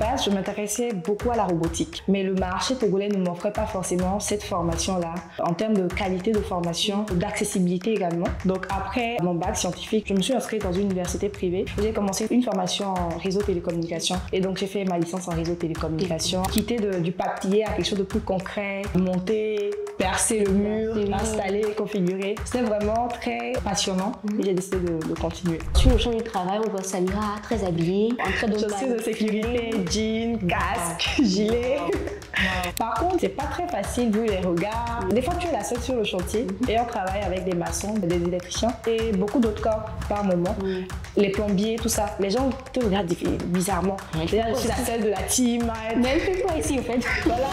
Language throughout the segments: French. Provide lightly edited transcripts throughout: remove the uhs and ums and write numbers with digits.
base, je m'intéressais beaucoup à la robotique, mais le marché togolais ne m'offrait pas forcément cette formation-là, en termes de qualité de formation, d'accessibilité également. Donc après mon bac scientifique, je me suis inscrite dans une université privée. J'ai commencé une formation en réseau télécommunication et donc j'ai fait ma licence en réseau télécommunication. Quitter du papier à quelque chose de plus concret, monter, percer le mur, installer, configurer. C'était vraiment très passionnant et j'ai décidé de continuer. Sur le champ du travail, on voit Samira très habillée, en train de chaussures de sécurité, jeans, casque, gilet. Par contre, c'est pas très facile vu les regards. Des fois, tu es la seule sur le chantier et on travaille avec des maçons, des électriciens et beaucoup d'autres corps par moment. Les plombiers, tout ça. Les gens te regardent bizarrement. Déjà, je suis la seule de la team. Mais elle fait quoi ici en fait? Voilà.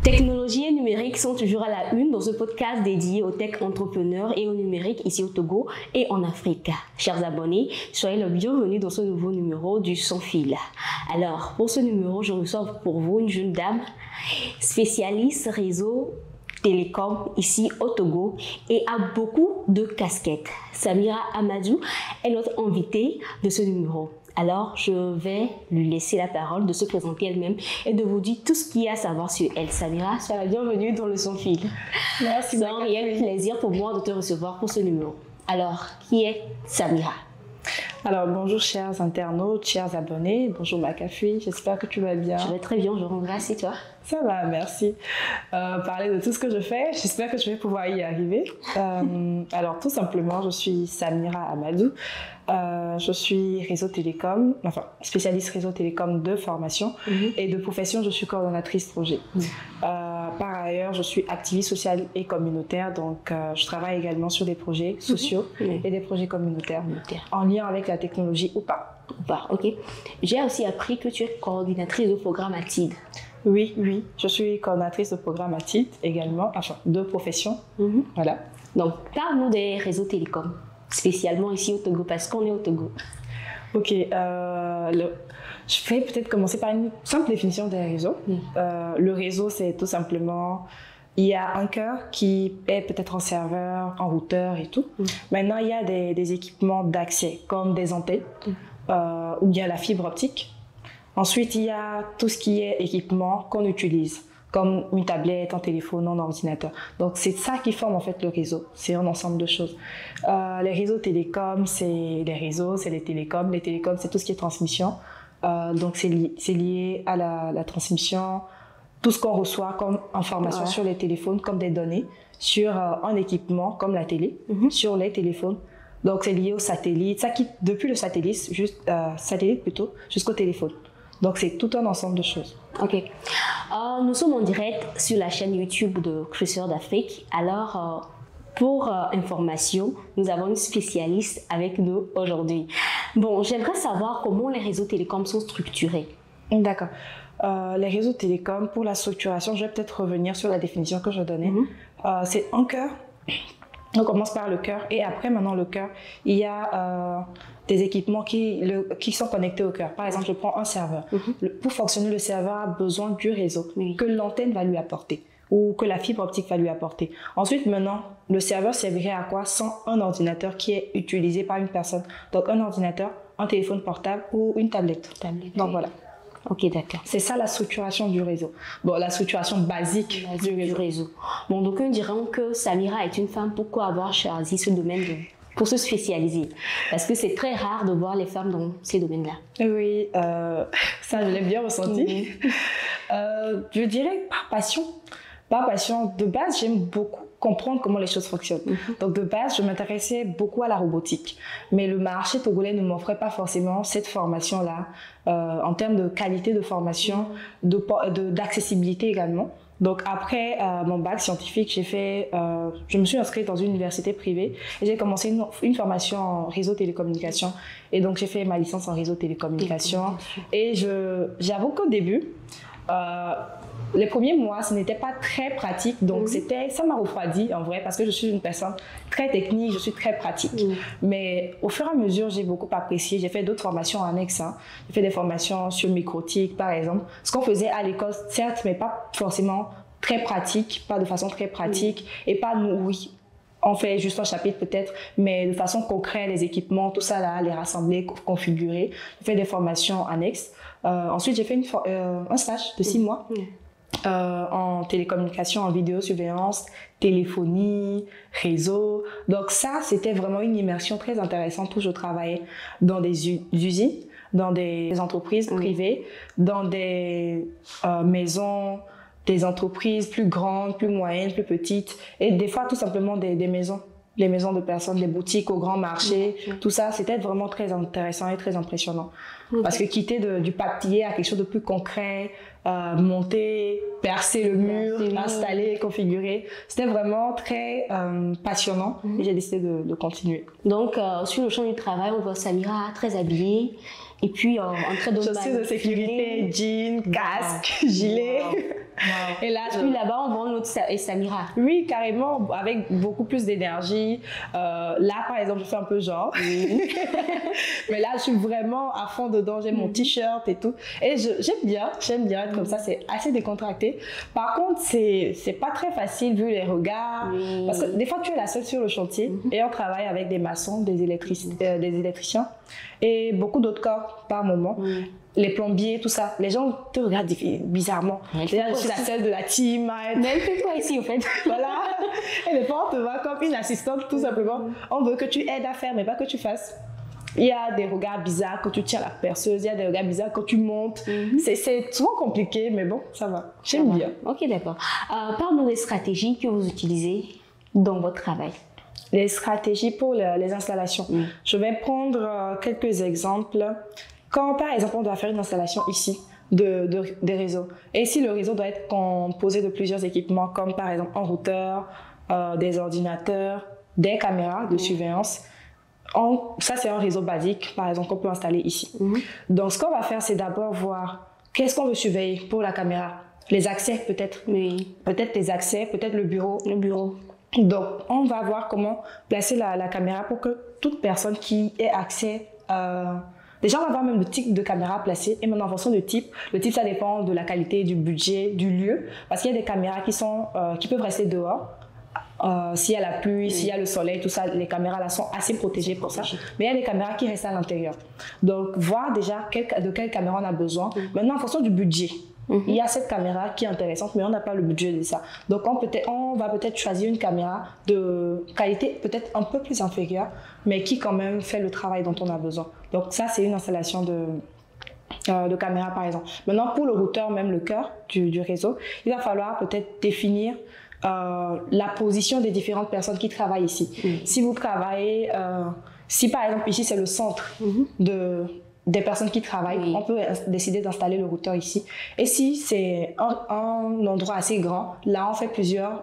Technologie et numérique sont toujours à la une dans ce podcast dédié aux tech entrepreneurs et au numérique ici au Togo et en Afrique. Chers abonnés, soyez le bienvenu dans ce nouveau numéro du Sans Fil. Alors, pour ce numéro, je reçois pour vous une jeune dame spécialiste réseau télécom ici au Togo et a beaucoup de casquettes. Samira Amadou est notre invitée de ce numéro. Alors, je vais lui laisser la parole de se présenter elle-même et de vous dire tout ce qu'il y a à savoir sur elle. Samira, sois la bienvenue dans le Sans Fil. Merci. C'est un réel plaisir pour moi de te recevoir pour ce numéro. Alors, qui est Samira? Alors, bonjour chers internautes, chers abonnés. Bonjour Makafi, j'espère que tu vas bien. Je vais très bien, je vous remercie, toi. Ça va, merci. Parler de tout ce que je fais, j'espère que je vais pouvoir y arriver. Alors, tout simplement, je suis Samira Amadou. Je suis réseau télécom, enfin spécialiste réseau télécom de formation et de profession, je suis coordonnatrice projet. Par ailleurs, je suis activiste sociale et communautaire, donc je travaille également sur des projets sociaux et des projets communautaires en lien avec la technologie ou pas. Ok. J'ai aussi appris que tu es coordinatrice de programme ATID. Oui, je suis coordinatrice de programme ATID également, enfin de profession. Voilà. Donc, parle-nous des réseaux télécoms, spécialement ici au Togo, parce qu'on est au Togo. Ok, je vais peut-être commencer par une simple définition des réseaux. Le réseau, c'est tout simplement, il y a un cœur qui est peut-être en serveur, en routeur et tout. Maintenant, il y a des équipements d'accès, comme des antennes, ou bien la fibre optique. Ensuite, il y a tout ce qui est équipement qu'on utilise, comme une tablette, un téléphone, un ordinateur. Donc, c'est ça qui forme en fait le réseau. C'est un ensemble de choses. Les réseaux télécoms, c'est les réseaux, c'est les télécoms. Les télécoms, c'est tout ce qui est transmission. Donc, c'est lié à la transmission, tout ce qu'on reçoit comme information sur les téléphones, comme des données, sur un équipement comme la télé, sur les téléphones. Donc, c'est lié au satellite. Ça quitte depuis le satellite, jusqu'au téléphone. Donc, c'est tout un ensemble de choses. Ok. Nous sommes en direct sur la chaîne YouTube de Cruceur d'Afrique. Alors, pour information, nous avons une spécialiste avec nous aujourd'hui. Bon, j'aimerais savoir comment les réseaux télécoms sont structurés. D'accord. Les réseaux télécoms, pour la structuration, je vais peut-être revenir sur la définition que je donnais. C'est un cœur. On commence par le cœur et après, maintenant, le cœur, il y a des équipements qui sont connectés au cœur. Par exemple, je prends un serveur. Pour fonctionner, le serveur a besoin du réseau que l'antenne va lui apporter ou que la fibre optique va lui apporter. Ensuite, maintenant, le serveur servirait à quoi sans un ordinateur qui est utilisé par une personne. Donc, un ordinateur, un téléphone portable ou une tablette. Donc, voilà. Ok, d'accord. C'est ça la structuration du réseau. Bon, la structuration basique du réseau. Bon, donc on dirait que Samira est une femme. Pourquoi avoir choisi ce domaine pour se spécialiser? Parce que c'est très rare de voir les femmes dans ces domaines-là. Oui, ça je l'ai bien ressenti. Je dirais par passion. Par passion, de base, j'aime beaucoup comprendre comment les choses fonctionnent. Donc de base, je m'intéressais beaucoup à la robotique. Mais le marché togolais ne m'offrait pas forcément cette formation-là en termes de qualité de formation, d'accessibilité également. Donc après mon bac scientifique, je me suis inscrite dans une université privée et j'ai commencé une formation en réseau télécommunication. Et donc j'ai fait ma licence en réseau télécommunication. Et j'avoue qu'au début, les premiers mois, ce n'était pas très pratique, donc ça m'a refroidi en vrai parce que je suis une personne très technique, je suis très pratique. Mais au fur et à mesure, j'ai beaucoup apprécié. J'ai fait d'autres formations annexes. J'ai fait des formations sur microtique, par exemple. Ce qu'on faisait à l'école, certes, mais pas forcément très pratique, pas de façon très pratique et pas nourri on fait juste un chapitre peut-être, mais de façon concrète, les équipements, tout ça là, les rassembler, configurer. Je fais des formations annexes. Ensuite, j'ai fait un stage de 6 mois en télécommunication, en vidéosurveillance, téléphonie, réseau. Donc ça, c'était vraiment une immersion très intéressante où je travaillais dans des usines, dans des entreprises privées, dans des maisons, des entreprises plus grandes, plus moyennes, plus petites, et des fois tout simplement des maisons, les maisons de personnes, des boutiques au grand marché, tout ça, c'était vraiment très intéressant et très impressionnant. Parce que quitter du papier à quelque chose de plus concret, monter, percer le mur, installer, configurer, c'était vraiment très passionnant et j'ai décidé de continuer. Donc, sur le champ du travail, on voit Samira très habillée. Et puis, en train de chaussures de sécurité, jeans, casque, gilet. Et là, puis là-bas, on voit notre Samira. Oui, carrément, avec beaucoup plus d'énergie. Là, par exemple, je fais un peu genre. Mais là, je suis vraiment à fond dedans. J'ai mon t-shirt et tout. Et j'aime bien être comme ça. C'est assez décontracté. Par contre, c'est pas très facile vu les regards. Parce que des fois, tu es la seule sur le chantier et on travaille avec des maçons, des électriciens et beaucoup d'autres corps par moment. Les plombiers, tout ça. Les gens te regardent bizarrement. Je suis la seule de la team. Mais elle fait quoi ici, en fait? Voilà. Et des fois, on te voit comme une assistante, tout simplement. On veut que tu aides à faire, mais pas que tu fasses. Il y a des regards bizarres quand tu tiens la perceuse. Il y a des regards bizarres quand tu montes. C'est souvent compliqué, mais bon, ça va. J'aime bien. Ok, d'accord. Parle-nous des stratégies que vous utilisez dans votre travail. Les stratégies pour les installations. Je vais prendre quelques exemples. Quand, par exemple, on doit faire une installation ici des réseaux, et si le réseau doit être composé de plusieurs équipements, comme par exemple un routeur, des ordinateurs, des caméras de surveillance, ça c'est un réseau basique, par exemple, qu'on peut installer ici. Donc, ce qu'on va faire, c'est d'abord voir qu'est-ce qu'on veut surveiller pour la caméra. Les accès, peut-être. Peut-être les accès, peut-être le bureau. Donc, on va voir comment placer la caméra pour que toute personne qui ait accès... Déjà, on va voir même le type de caméra placée et même en fonction du type. Le type, ça dépend de la qualité, du budget, du lieu. Parce qu'il y a des caméras qui peuvent rester dehors. S'il y a la pluie, s'il y a le soleil, tout ça, les caméras là sont assez protégées pour ça. Mais il y a des caméras qui restent à l'intérieur. Donc, voir déjà de quelle caméra on a besoin. Maintenant, en fonction du budget. Il y a cette caméra qui est intéressante, mais on n'a pas le budget de ça. Donc, on va peut-être choisir une caméra de qualité peut-être un peu plus inférieure, mais qui quand même fait le travail dont on a besoin. Donc, ça, c'est une installation de caméra, par exemple. Maintenant, pour le routeur, même le cœur du réseau, il va falloir peut-être définir la position des différentes personnes qui travaillent ici. Si vous travaillez, si par exemple ici, c'est le centre des personnes qui travaillent, on peut décider d'installer le routeur ici. Et si c'est un endroit assez grand, là on fait plusieurs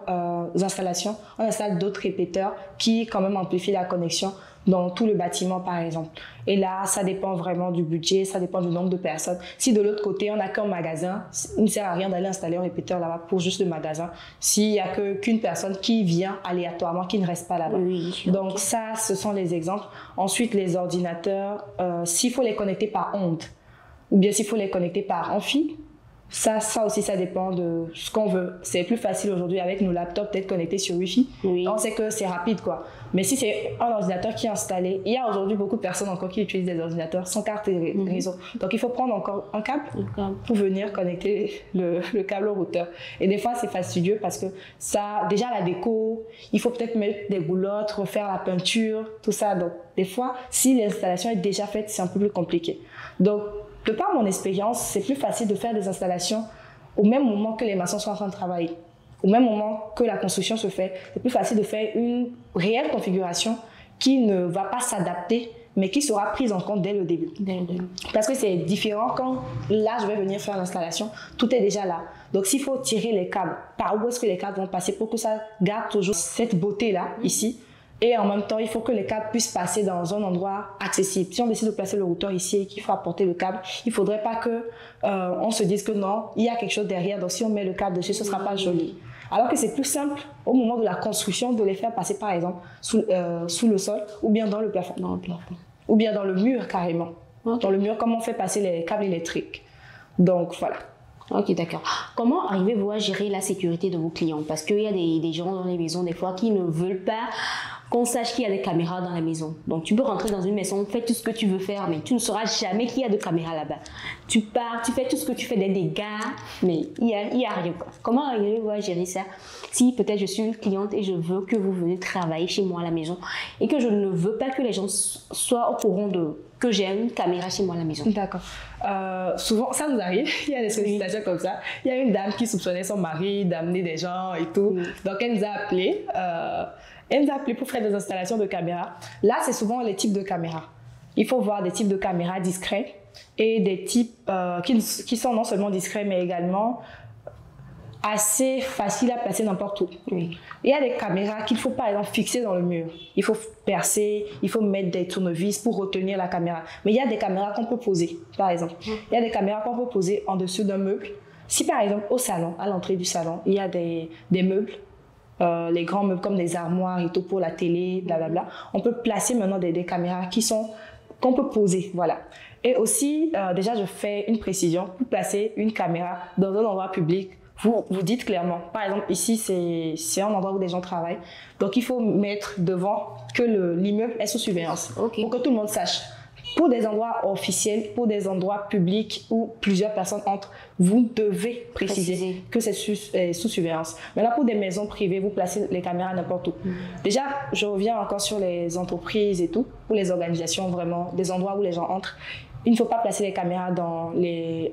installations. On installe d'autres répéteurs qui quand même amplifient la connexion dans tout le bâtiment par exemple. Et là, ça dépend vraiment du budget, ça dépend du nombre de personnes. Si de l'autre côté, on n'a qu'un magasin, il ne sert à rien d'aller installer un répéteur là-bas pour juste le magasin. S'il n'y a qu'une personne qui vient aléatoirement, qui ne reste pas là-bas. Donc ça, ce sont les exemples. Ensuite, les ordinateurs, s'il faut les connecter par onde, ou bien s'il faut les connecter par amphi, ça aussi, ça dépend de ce qu'on veut. C'est plus facile aujourd'hui avec nos laptops d'être connectés sur Wi-Fi. On sait que c'est rapide, quoi. Mais si c'est un ordinateur qui est installé, il y a aujourd'hui beaucoup de personnes encore qui utilisent des ordinateurs sans carte réseau. Donc, il faut prendre encore un câble pour venir connecter le câble au routeur. Et des fois, c'est fastidieux parce que ça, déjà la déco, il faut peut-être mettre des goulottes, refaire la peinture, tout ça. Donc, des fois, si l'installation est déjà faite, c'est un peu plus compliqué. Donc, de par mon expérience, c'est plus facile de faire des installations au même moment que les maçons sont en train de travailler. Au même moment que la construction se fait, c'est plus facile de faire une réelle configuration qui ne va pas s'adapter, mais qui sera prise en compte dès le début. Parce que c'est différent quand là, je vais venir faire l'installation, tout est déjà là. Donc, s'il faut tirer les câbles, par où est-ce que les câbles vont passer pour que ça garde toujours cette beauté-là, ici. Et en même temps, il faut que les câbles puissent passer dans un endroit accessible. Si on décide de placer le routeur ici et qu'il faut apporter le câble, il ne faudrait pas qu'on se dise que non, il y a quelque chose derrière. Donc, si on met le câble dessus, ce ne sera pas joli. Alors que c'est plus simple au moment de la construction de les faire passer, par exemple, sous le sol ou bien dans le plafond. Ou bien dans le mur, carrément. Dans le mur, comme on fait passer les câbles électriques. Donc, voilà. Ok, d'accord. Comment arrivez-vous à gérer la sécurité de vos clients? Parce qu'il y a des gens dans les maisons, des fois, qui ne veulent pas qu'on sache qu'il y a des caméras dans la maison. Donc, tu peux rentrer dans une maison, fais tout ce que tu veux faire, mais tu ne sauras jamais qu'il y a de caméras là-bas. Tu pars, tu fais tout ce que tu fais, des dégâts, mais il y a rien. Comment arrivez-vous à gérer ça? Si peut-être je suis une cliente et je veux que vous veniez travailler chez moi à la maison et que je ne veux pas que les gens soient au courant que j'ai une caméra chez moi à la maison. D'accord. Souvent, ça nous arrive, il y a des sollicitations comme ça. Il y a une dame qui soupçonnait son mari d'amener des gens et tout. Donc, elle nous a appelés. Elle nous a appelés pour faire des installations de caméras. Là, c'est souvent les types de caméras. Il faut voir des types de caméras discrets et des types qui sont non seulement discrets, mais également assez faciles à placer n'importe où. Oui. Il y a des caméras qu'il faut par exemple fixer dans le mur. Il faut percer, il faut mettre des tournevis pour retenir la caméra. Mais il y a des caméras qu'on peut poser, par exemple. Il y a des caméras qu'on peut poser en dessous d'un meuble. Si par exemple au salon, à l'entrée du salon, il y a des meubles, les grands meubles comme des armoires et tout pour la télé, blablabla, on peut placer maintenant des caméras qu'on peut poser, voilà. Et aussi, déjà je fais une précision, pour placer une caméra dans un endroit public, vous dites clairement, par exemple ici c'est un endroit où des gens travaillent, donc il faut mettre devant que l'immeuble est sous surveillance, pour que tout le monde sache. Pour des endroits officiels, pour des endroits publics où plusieurs personnes entrent, vous devez préciser que c'est sous surveillance. Maintenant, pour des maisons privées, vous placez les caméras n'importe où. Déjà, je reviens encore sur les entreprises et tout, ou les organisations vraiment, des endroits où les gens entrent. Il ne faut pas placer les caméras dans les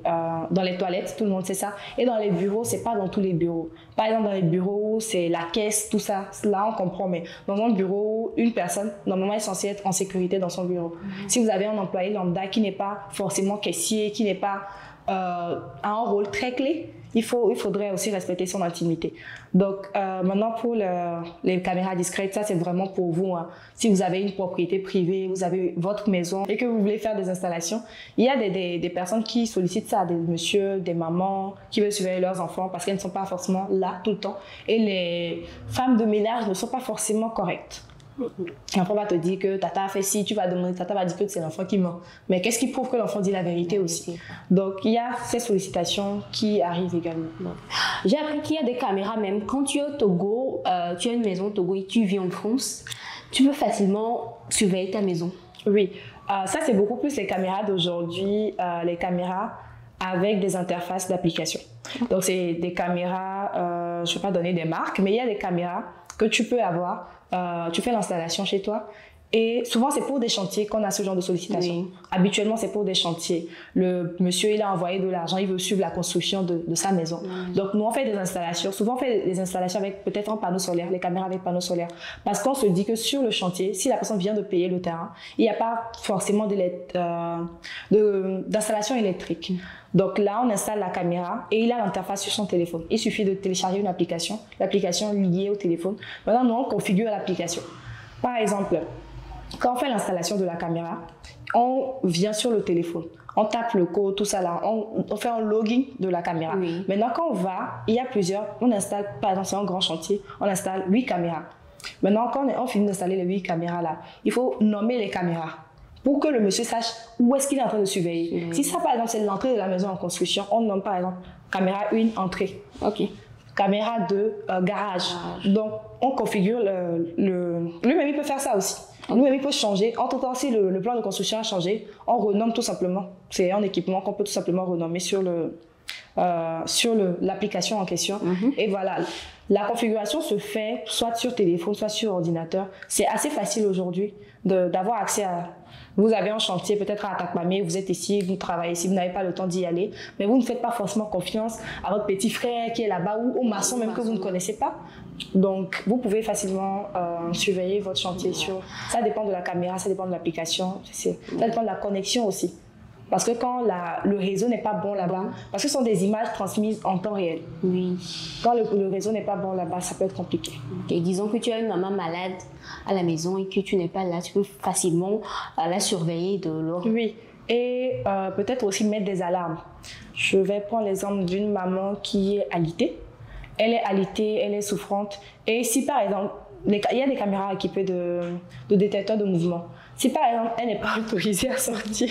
toilettes, tout le monde sait ça. Et dans les bureaux, c'est pas dans tous les bureaux. Par exemple, dans les bureaux, c'est la caisse, tout ça. Là, on comprend, mais dans un bureau, une personne, normalement, est censée être en sécurité dans son bureau. Si vous avez un employé lambda qui n'est pas forcément caissier, qui n'est pas a un rôle très clé, il faudrait aussi respecter son intimité. Donc maintenant pour les caméras discrètes, ça c'est vraiment pour vous. Hein. Si vous avez une propriété privée, vous avez votre maison et que vous voulez faire des installations, il y a des personnes qui sollicitent ça, des messieurs, des mamans qui veulent surveiller leurs enfants parce qu'elles ne sont pas forcément là tout le temps. Et les femmes de ménage ne sont pas forcément correctes. L'enfant va te dire que tata a fait ci, tu vas demander, tata va dire que c'est l'enfant qui ment. Mais qu'est-ce qui prouve que l'enfant dit la vérité aussi? Donc il y a ces sollicitations qui arrivent également. J'ai appris qu'il y a des caméras même. Quand tu es au Togo, tu as une maison au Togo et tu vis en France, tu peux facilement surveiller ta maison. Oui, ça c'est beaucoup plus les caméras d'aujourd'hui, les caméras avec des interfaces d'application. Donc c'est des caméras, je ne vais pas donner des marques, mais il y a des caméras que tu peux avoir. Tu fais l'installation chez toi et souvent c'est pour des chantiers qu'on a ce genre de sollicitation. Oui. Habituellement c'est pour des chantiers. Le monsieur il a envoyé de l'argent, il veut suivre la construction de sa maison. Donc nous on fait des installations, souvent on fait des installations avec peut-être un panneau solaire, les caméras avec panneau solaire, parce qu'on se dit que sur le chantier, si la personne vient de payer le terrain, il n'y a pas forcément d'installation électrique. Donc là, on installe la caméra et il a l'interface sur son téléphone. Il suffit de télécharger une application, l'application liée au téléphone. Maintenant, nous, on configure l'application. Par exemple, quand on fait l'installation de la caméra, on vient sur le téléphone. On tape le code, tout ça là. On fait un login de la caméra. Oui. Maintenant, quand on va, il y a on installe, par exemple, c'est un grand chantier, on installe 8 caméras. Maintenant, quand on finit d'installer les 8 caméras là, il faut nommer les caméras, pour que le monsieur sache où est-ce qu'il est en train de surveiller. Si ça, par exemple, c'est l'entrée de la maison en construction, on nomme par exemple caméra 1, entrée. Caméra 2, garage. Donc, on configure lui-même, il peut faire ça aussi. Lui-même, il peut changer. Entre-temps, si le plan de construction a changé, on renomme tout simplement. C'est un équipement qu'on peut tout simplement renommer sur l'application en question. Et voilà. La configuration se fait soit sur téléphone, soit sur ordinateur. C'est assez facile aujourd'hui d'avoir accès à... Vous avez un chantier peut-être à Atakpamé, vous êtes ici, vous travaillez ici, vous n'avez pas le temps d'y aller, mais vous ne faites pas forcément confiance à votre petit frère qui est là-bas ou au maçon même que vous ne connaissez pas. Donc, vous pouvez facilement surveiller votre chantier. Ça dépend de la caméra, ça dépend de l'application, ça dépend de la connexion aussi. Parce que quand le réseau n'est pas bon là-bas, parce que ce sont des images transmises en temps réel. Oui. Quand le réseau n'est pas bon là-bas, ça peut être compliqué. Okay. Disons que tu as une maman malade à la maison et que tu n'es pas là, tu peux facilement la surveiller de loin. Oui. Et peut-être aussi mettre des alarmes. Je vais prendre l'exemple d'une maman qui est alitée. Elle est alitée, elle est souffrante. Et si par exemple, il y a des caméras équipées de détecteurs de mouvement. Si par exemple, elle n'est pas autorisée à sortir,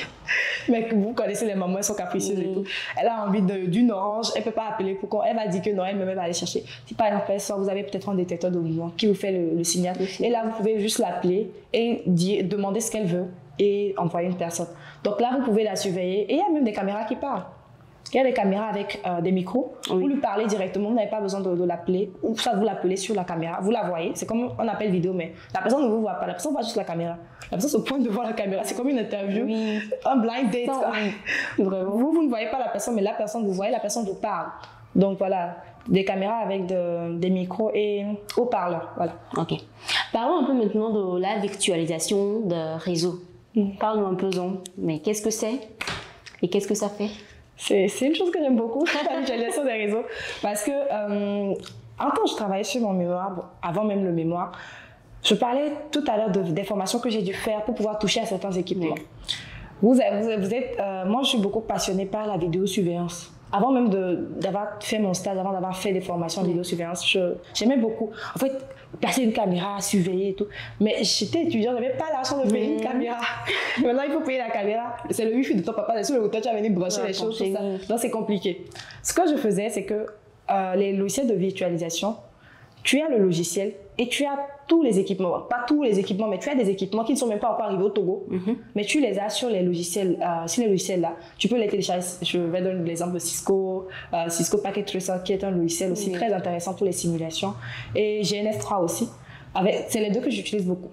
Mais vous connaissez les mamans, elles sont capricieuses et tout. Elle a envie d'une orange, elle ne peut pas appeler pourquoi. Elle va dire que non, elle va aller chercher. Si par exemple, vous avez peut-être un détecteur de mouvement qui vous fait le signal. Et là, vous pouvez juste l'appeler et demander ce qu'elle veut et envoyer une personne. Donc là, vous pouvez la surveiller. Et il y a même des caméras qui parlent. Il y a des caméras avec des micros. Oui. Vous lui parlez directement, vous n'avez pas besoin de l'appeler. Ou soit vous l'appelez sur la caméra, vous la voyez. C'est comme un appel vidéo, mais la personne ne vous voit pas. La personne voit juste la caméra. La personne se pointe devant la caméra. C'est comme une interview, un blind date. Vous ne voyez pas la personne, mais la personne, vous voyez, la personne vous parle. Donc voilà, des caméras avec des micros et haut-parleurs. Voilà. Ok. Parlons un peu maintenant de la virtualisation de réseau. Parlons un peu mais qu'est-ce que c'est et qu'est-ce que ça fait? C'est une chose que j'aime beaucoup, la visualisation des réseaux. Parce que, quand je travaillais sur mon mémoire, avant même le mémoire, je parlais tout à l'heure des formations que j'ai dû faire pour pouvoir toucher à certains équipements. Moi, je suis beaucoup passionnée par la vidéosurveillance. Avant même d'avoir fait mon stage, avant d'avoir fait des formations en vidéosurveillance, j'aimais beaucoup. En fait, placer une caméra, surveiller et tout. Mais j'étais étudiante, je n'avais pas l'argent de payer une caméra. Maintenant, il faut payer la caméra. C'est le wifi de ton papa, c'est sur le routeur, tu vas venir brancher les choses, tout ça. Donc, c'est compliqué. Ce que je faisais, c'est que les logiciels de virtualisation, tu as le logiciel et tu as tous les équipements. Pas tous les équipements, mais tu as des équipements qui ne sont même pas encore arrivés au Togo. Mais tu les as sur les logiciels. Sur les logiciels-là, tu peux les télécharger. Je vais donner l'exemple de Cisco Packet Tracer, qui est un logiciel aussi très intéressant pour les simulations. Et GNS3 aussi. C'est les deux que j'utilise beaucoup.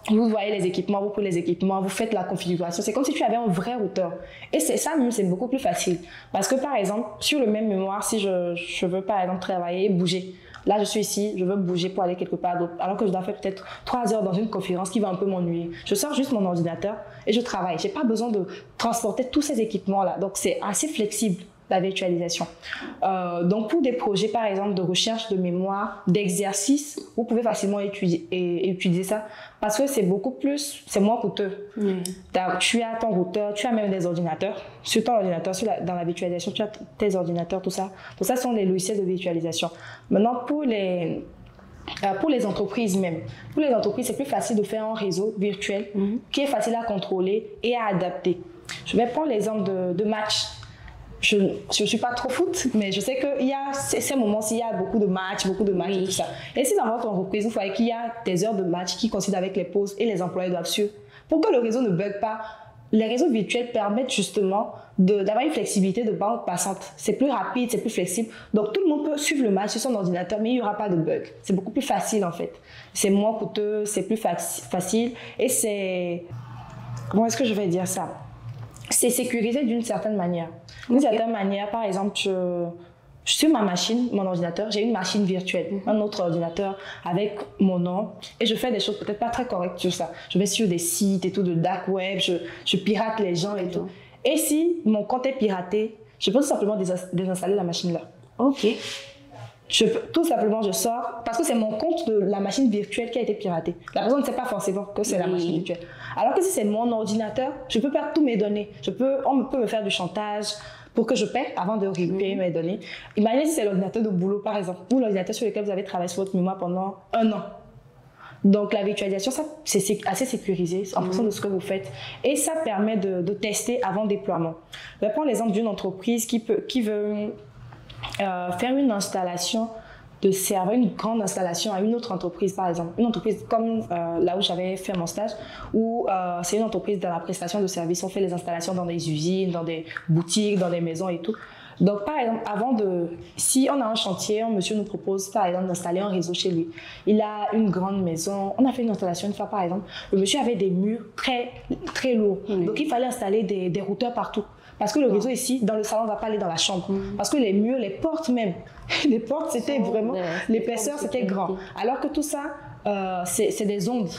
Vous voyez les équipements, vous prenez les équipements, vous faites la configuration. C'est comme si tu avais un vrai routeur. Et ça même, c'est beaucoup plus facile. Parce que par exemple, sur le même mémoire, si je veux par exemple travailler, bouger. Là, je suis ici, je veux bouger pour aller quelque part d'autre, alors que je dois faire peut-être 3 heures dans une conférence qui va un peu m'ennuyer. Je sors juste mon ordinateur et je travaille. Je n'ai pas besoin de transporter tous ces équipements-là. Donc, c'est assez flexible, la virtualisation. Donc, pour des projets, par exemple, de recherche de mémoire, d'exercice, vous pouvez facilement utiliser ça parce que c'est moins coûteux. Tu as ton routeur, tu as même des ordinateurs. Sur ton ordinateur, dans la virtualisation, tu as tes ordinateurs, tout ça. Donc, ça sont les logiciels de virtualisation. Maintenant, pour les entreprises même. Pour les entreprises, c'est plus facile de faire un réseau virtuel qui est facile à contrôler et à adapter. Je vais prendre l'exemple de match. Je ne suis pas trop foot, mais je sais qu'il y a ces moments-ci, il y a beaucoup de matchs et tout ça. Et si dans votre entreprise, vous voyez qu'il y a des heures de match qui coïncident avec les pauses et les employés doivent suivre, pour que le réseau ne bug pas, les réseaux virtuels permettent justement d'avoir une flexibilité de bande passante. C'est plus rapide, c'est plus flexible. Donc tout le monde peut suivre le match sur son ordinateur, mais il n'y aura pas de bug. C'est beaucoup plus facile en fait. C'est moins coûteux, c'est plus facile et c'est... Comment est-ce que je vais dire ça? C'est sécurisé d'une certaine manière. D'une certaine manière, par exemple, sur ma machine, mon ordinateur, j'ai une machine virtuelle, un autre ordinateur avec mon nom et je fais des choses peut-être pas très correctes sur ça. Je vais sur des sites et tout, de dark web, je pirate les gens et tout. Et si mon compte est piraté, je peux tout simplement désinstaller la machine là. Ok. Tout simplement, je sors parce que c'est mon compte de la machine virtuelle qui a été piratée. La personne ne sait pas forcément que c'est la machine virtuelle. Alors que si c'est mon ordinateur, je peux perdre toutes mes données. On peut me faire du chantage pour que je paie avant de récupérer mes données. Imaginez si c'est l'ordinateur de boulot, par exemple, ou l'ordinateur sur lequel vous avez travaillé sur votre mémoire pendant 1 an. Donc la virtualisation, c'est assez sécurisé en fonction de ce que vous faites. Et ça permet de tester avant déploiement. Je vais prendre l'exemple d'une entreprise qui veut faire une installation de serveur, une grande installation à une autre entreprise, par exemple. Une entreprise comme là où j'avais fait mon stage, où c'est une entreprise dans la prestation de services. On fait les installations dans des usines, dans des boutiques, dans des maisons et tout. Donc, par exemple, si on a un chantier, un monsieur nous propose, par exemple, d'installer un réseau chez lui. Il a une grande maison. On a fait une installation une fois, par exemple. Le monsieur avait des murs très, très lourds. Donc, il fallait installer des routeurs partout. Parce que le réseau ici, dans le salon, ne va pas aller dans la chambre. Parce que les murs, les portes même, les portes, c'était vraiment... L'épaisseur, c'était grand. Alors que tout ça, c'est des ondes.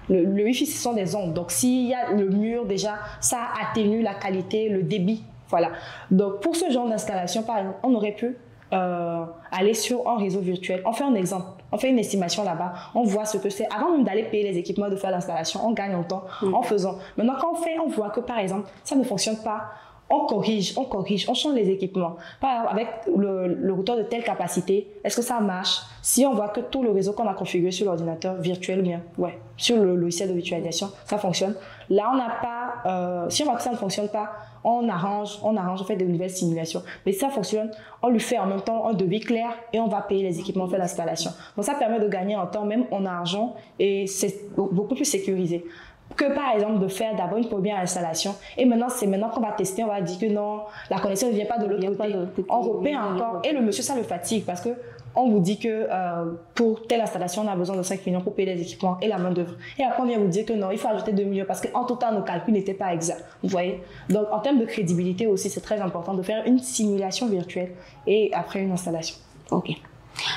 Le Wi-Fi, ce sont des ondes. Donc, s'il y a le mur, déjà, ça atténue la qualité, le débit. Voilà. Donc, pour ce genre d'installation, par exemple, on aurait pu aller sur un réseau virtuel. On fait un exemple. On fait une estimation là-bas. On voit ce que c'est. Avant même d'aller payer les équipements, de faire l'installation, on gagne en temps en faisant. Maintenant, quand on voit que, par exemple, ça ne fonctionne pas, on corrige, on change les équipements. Par exemple, avec le routeur de telle capacité, est-ce que ça marche? Si on voit que tout le réseau qu'on a configuré sur l'ordinateur virtuel, bien, sur le logiciel de virtualisation, ça fonctionne. Là, on n'a pas si on voit que ça ne fonctionne pas, on arrange, on fait de nouvelles simulations. Mais si ça fonctionne, on lui fait en même temps un devis clair et on va payer les équipements, on fait l'installation. Donc ça permet de gagner en temps, même en argent, et c'est beaucoup plus sécurisé que par exemple de faire d'abord une première installation et maintenant c'est maintenant qu'on va tester, on va dire que non, la connexion ne vient pas de l'autre côté, on repaie encore et le monsieur ça le fatigue parce que on vous dit que pour telle installation on a besoin de 5 millions pour payer les équipements et la main d'œuvre et après on vient vous dire que non, il faut ajouter 2 millions parce qu'en tout temps nos calculs n'étaient pas exacts, vous voyez. Donc en termes de crédibilité aussi c'est très important de faire une simulation virtuelle et après une installation. Ok.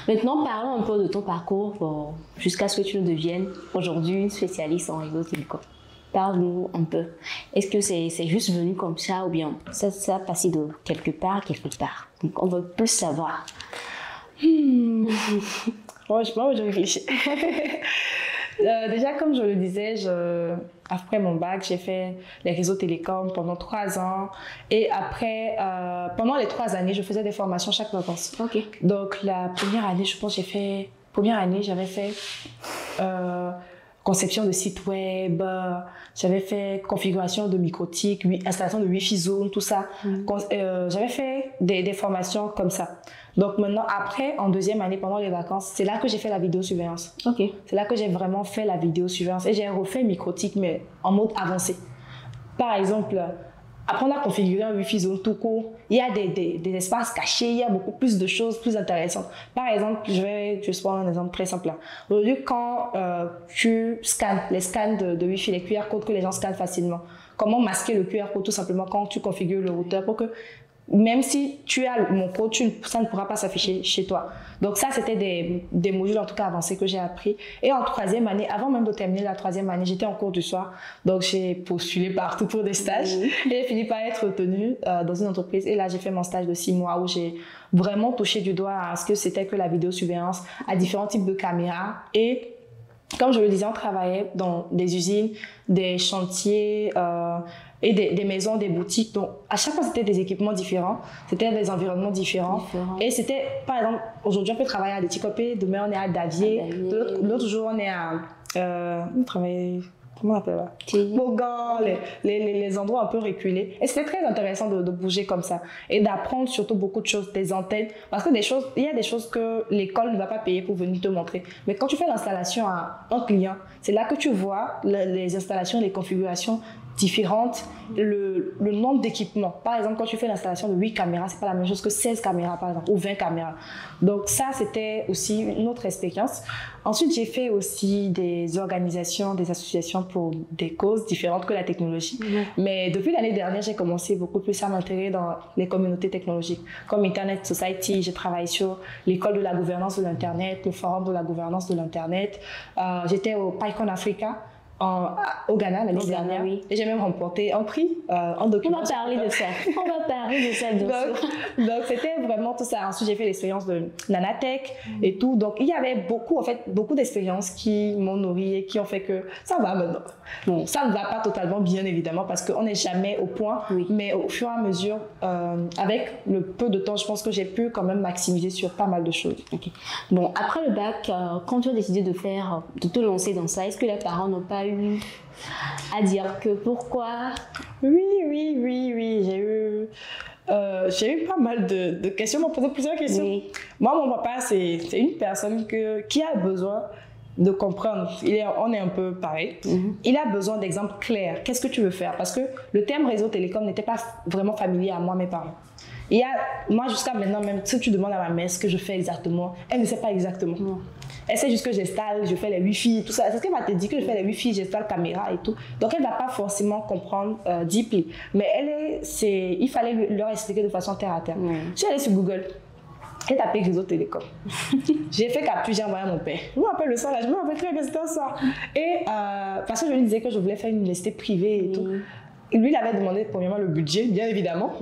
Maintenant, parlons un peu de ton parcours jusqu'à ce que tu deviennes aujourd'hui une spécialiste en réseau télécom. Parle-nous un peu. Est-ce que c'est juste venu comme ça ou bien ça a passé de quelque part? Donc, on veut plus savoir. Franchement, je réfléchis. Déjà, comme je le disais, après mon bac, j'ai fait les réseaux télécoms pendant 3 ans. Et après, pendant les 3 années, je faisais des formations chaque vacances. Ok. Donc, la première année, je pense j'avais fait conception de site web, j'avais fait configuration de microtik, installation de Wi-Fi zone, tout ça. J'avais fait des formations comme ça. Donc maintenant, après, en 2e année, pendant les vacances, c'est là que j'ai fait la vidéosurveillance. Ok. C'est là que j'ai vraiment fait la vidéosurveillance et j'ai refait microtik, mais en mode avancé. Par exemple, apprendre à configurer un Wi-Fi zone tout court, il y a des espaces cachés, il y a beaucoup plus de choses plus intéressantes. Par exemple, je vais prendre un exemple très simple. Aujourd'hui, quand tu scannes, les scans de Wi-Fi, les QR codes que les gens scannent facilement, comment masquer le QR code tout simplement quand tu configures le routeur pour que même si tu as mon code, ça ne pourra pas s'afficher chez toi. Donc ça, c'était des modules en tout cas avancés que j'ai appris. Et en 3e année, avant même de terminer la 3e année, j'étais en cours du soir. Donc j'ai postulé partout pour des stages. Et j'ai fini par être retenue dans une entreprise. Et là, j'ai fait mon stage de 6 mois où j'ai vraiment touché du doigt à ce que c'était que la vidéosurveillance, à différents types de caméras. Et comme je le disais, on travaillait dans des usines, des chantiers et des maisons, des boutiques. Donc, à chaque fois, c'était des équipements différents, c'était des environnements différents. Et c'était, par exemple, aujourd'hui, on peut travailler à Déticopé, demain, on est à Davier, l'autre jour, on est à... on travaille... Comment on appelle ça? Bogan, les endroits un peu reculés. Et c'était très intéressant de bouger comme ça. Et d'apprendre surtout beaucoup de choses, des antennes. Parce que il y a des choses que l'école ne va pas payer pour venir te montrer. Mais quand tu fais l'installation à un client, c'est là que tu vois les installations, les configurations différentes, le nombre d'équipements. Par exemple, quand tu fais l'installation de 8 caméras, c'est pas la même chose que 16 caméras, par exemple, ou 20 caméras. Donc ça, c'était aussi une autre expérience. Ensuite, j'ai fait aussi des organisations, des associations pour des causes différentes que la technologie. Mais depuis l'année dernière, j'ai commencé beaucoup plus à m'intéresser dans les communautés technologiques. Comme Internet Society, j'ai travaillé sur l'école de la gouvernance de l'Internet, le forum de la gouvernance de l'Internet. J'étais au PyCon Africa, au Ghana l'année dernière. Oui. Et j'ai même remporté un prix en document. On va parler de ça. Bien sûr. Donc c'était vraiment tout ça. Ensuite, j'ai fait l'expérience de Nanatech et tout. Donc il y avait beaucoup d'expériences qui m'ont nourri et qui ont fait que ça va maintenant. Bon, ça ne va pas totalement bien évidemment parce qu'on n'est jamais au point. Mais au fur et à mesure, avec le peu de temps, je pense que j'ai pu quand même maximiser sur pas mal de choses. Okay. Bon, après le bac, quand tu as décidé de te lancer dans ça, est-ce que les parents n'ont pas eu à dire que pourquoi? Oui, j'ai eu pas mal de questions, m'ont posé plusieurs questions. Oui. Moi, mon papa, c'est une personne qui a besoin de comprendre. On est un peu pareil. Il a besoin d'exemples clairs. Qu'est-ce que tu veux faire? Parce que le terme réseau télécom n'était pas vraiment familier à moi, mes parents. Moi, jusqu'à maintenant, même si tu demandes à ma mère ce que je fais exactement, elle ne sait pas exactement. Elle sait juste que j'installe, je fais les Wi-Fi, tout ça. C'est ce qu'elle va te dire, que je fais les Wi-Fi, j'installe caméra et tout. Donc, elle ne va pas forcément comprendre deeply. Mais il fallait leur expliquer de façon terre à terre. Je suis allée sur Google. J'ai tapé réseau télécom. J'ai fait capture, j'ai envoyé à mon père. Je me rappelle le soir, là, je me rappelle très bien, c'était un soir. Et parce que je lui disais que je voulais faire une université privée et tout. Lui, il avait demandé premièrement le budget, bien évidemment.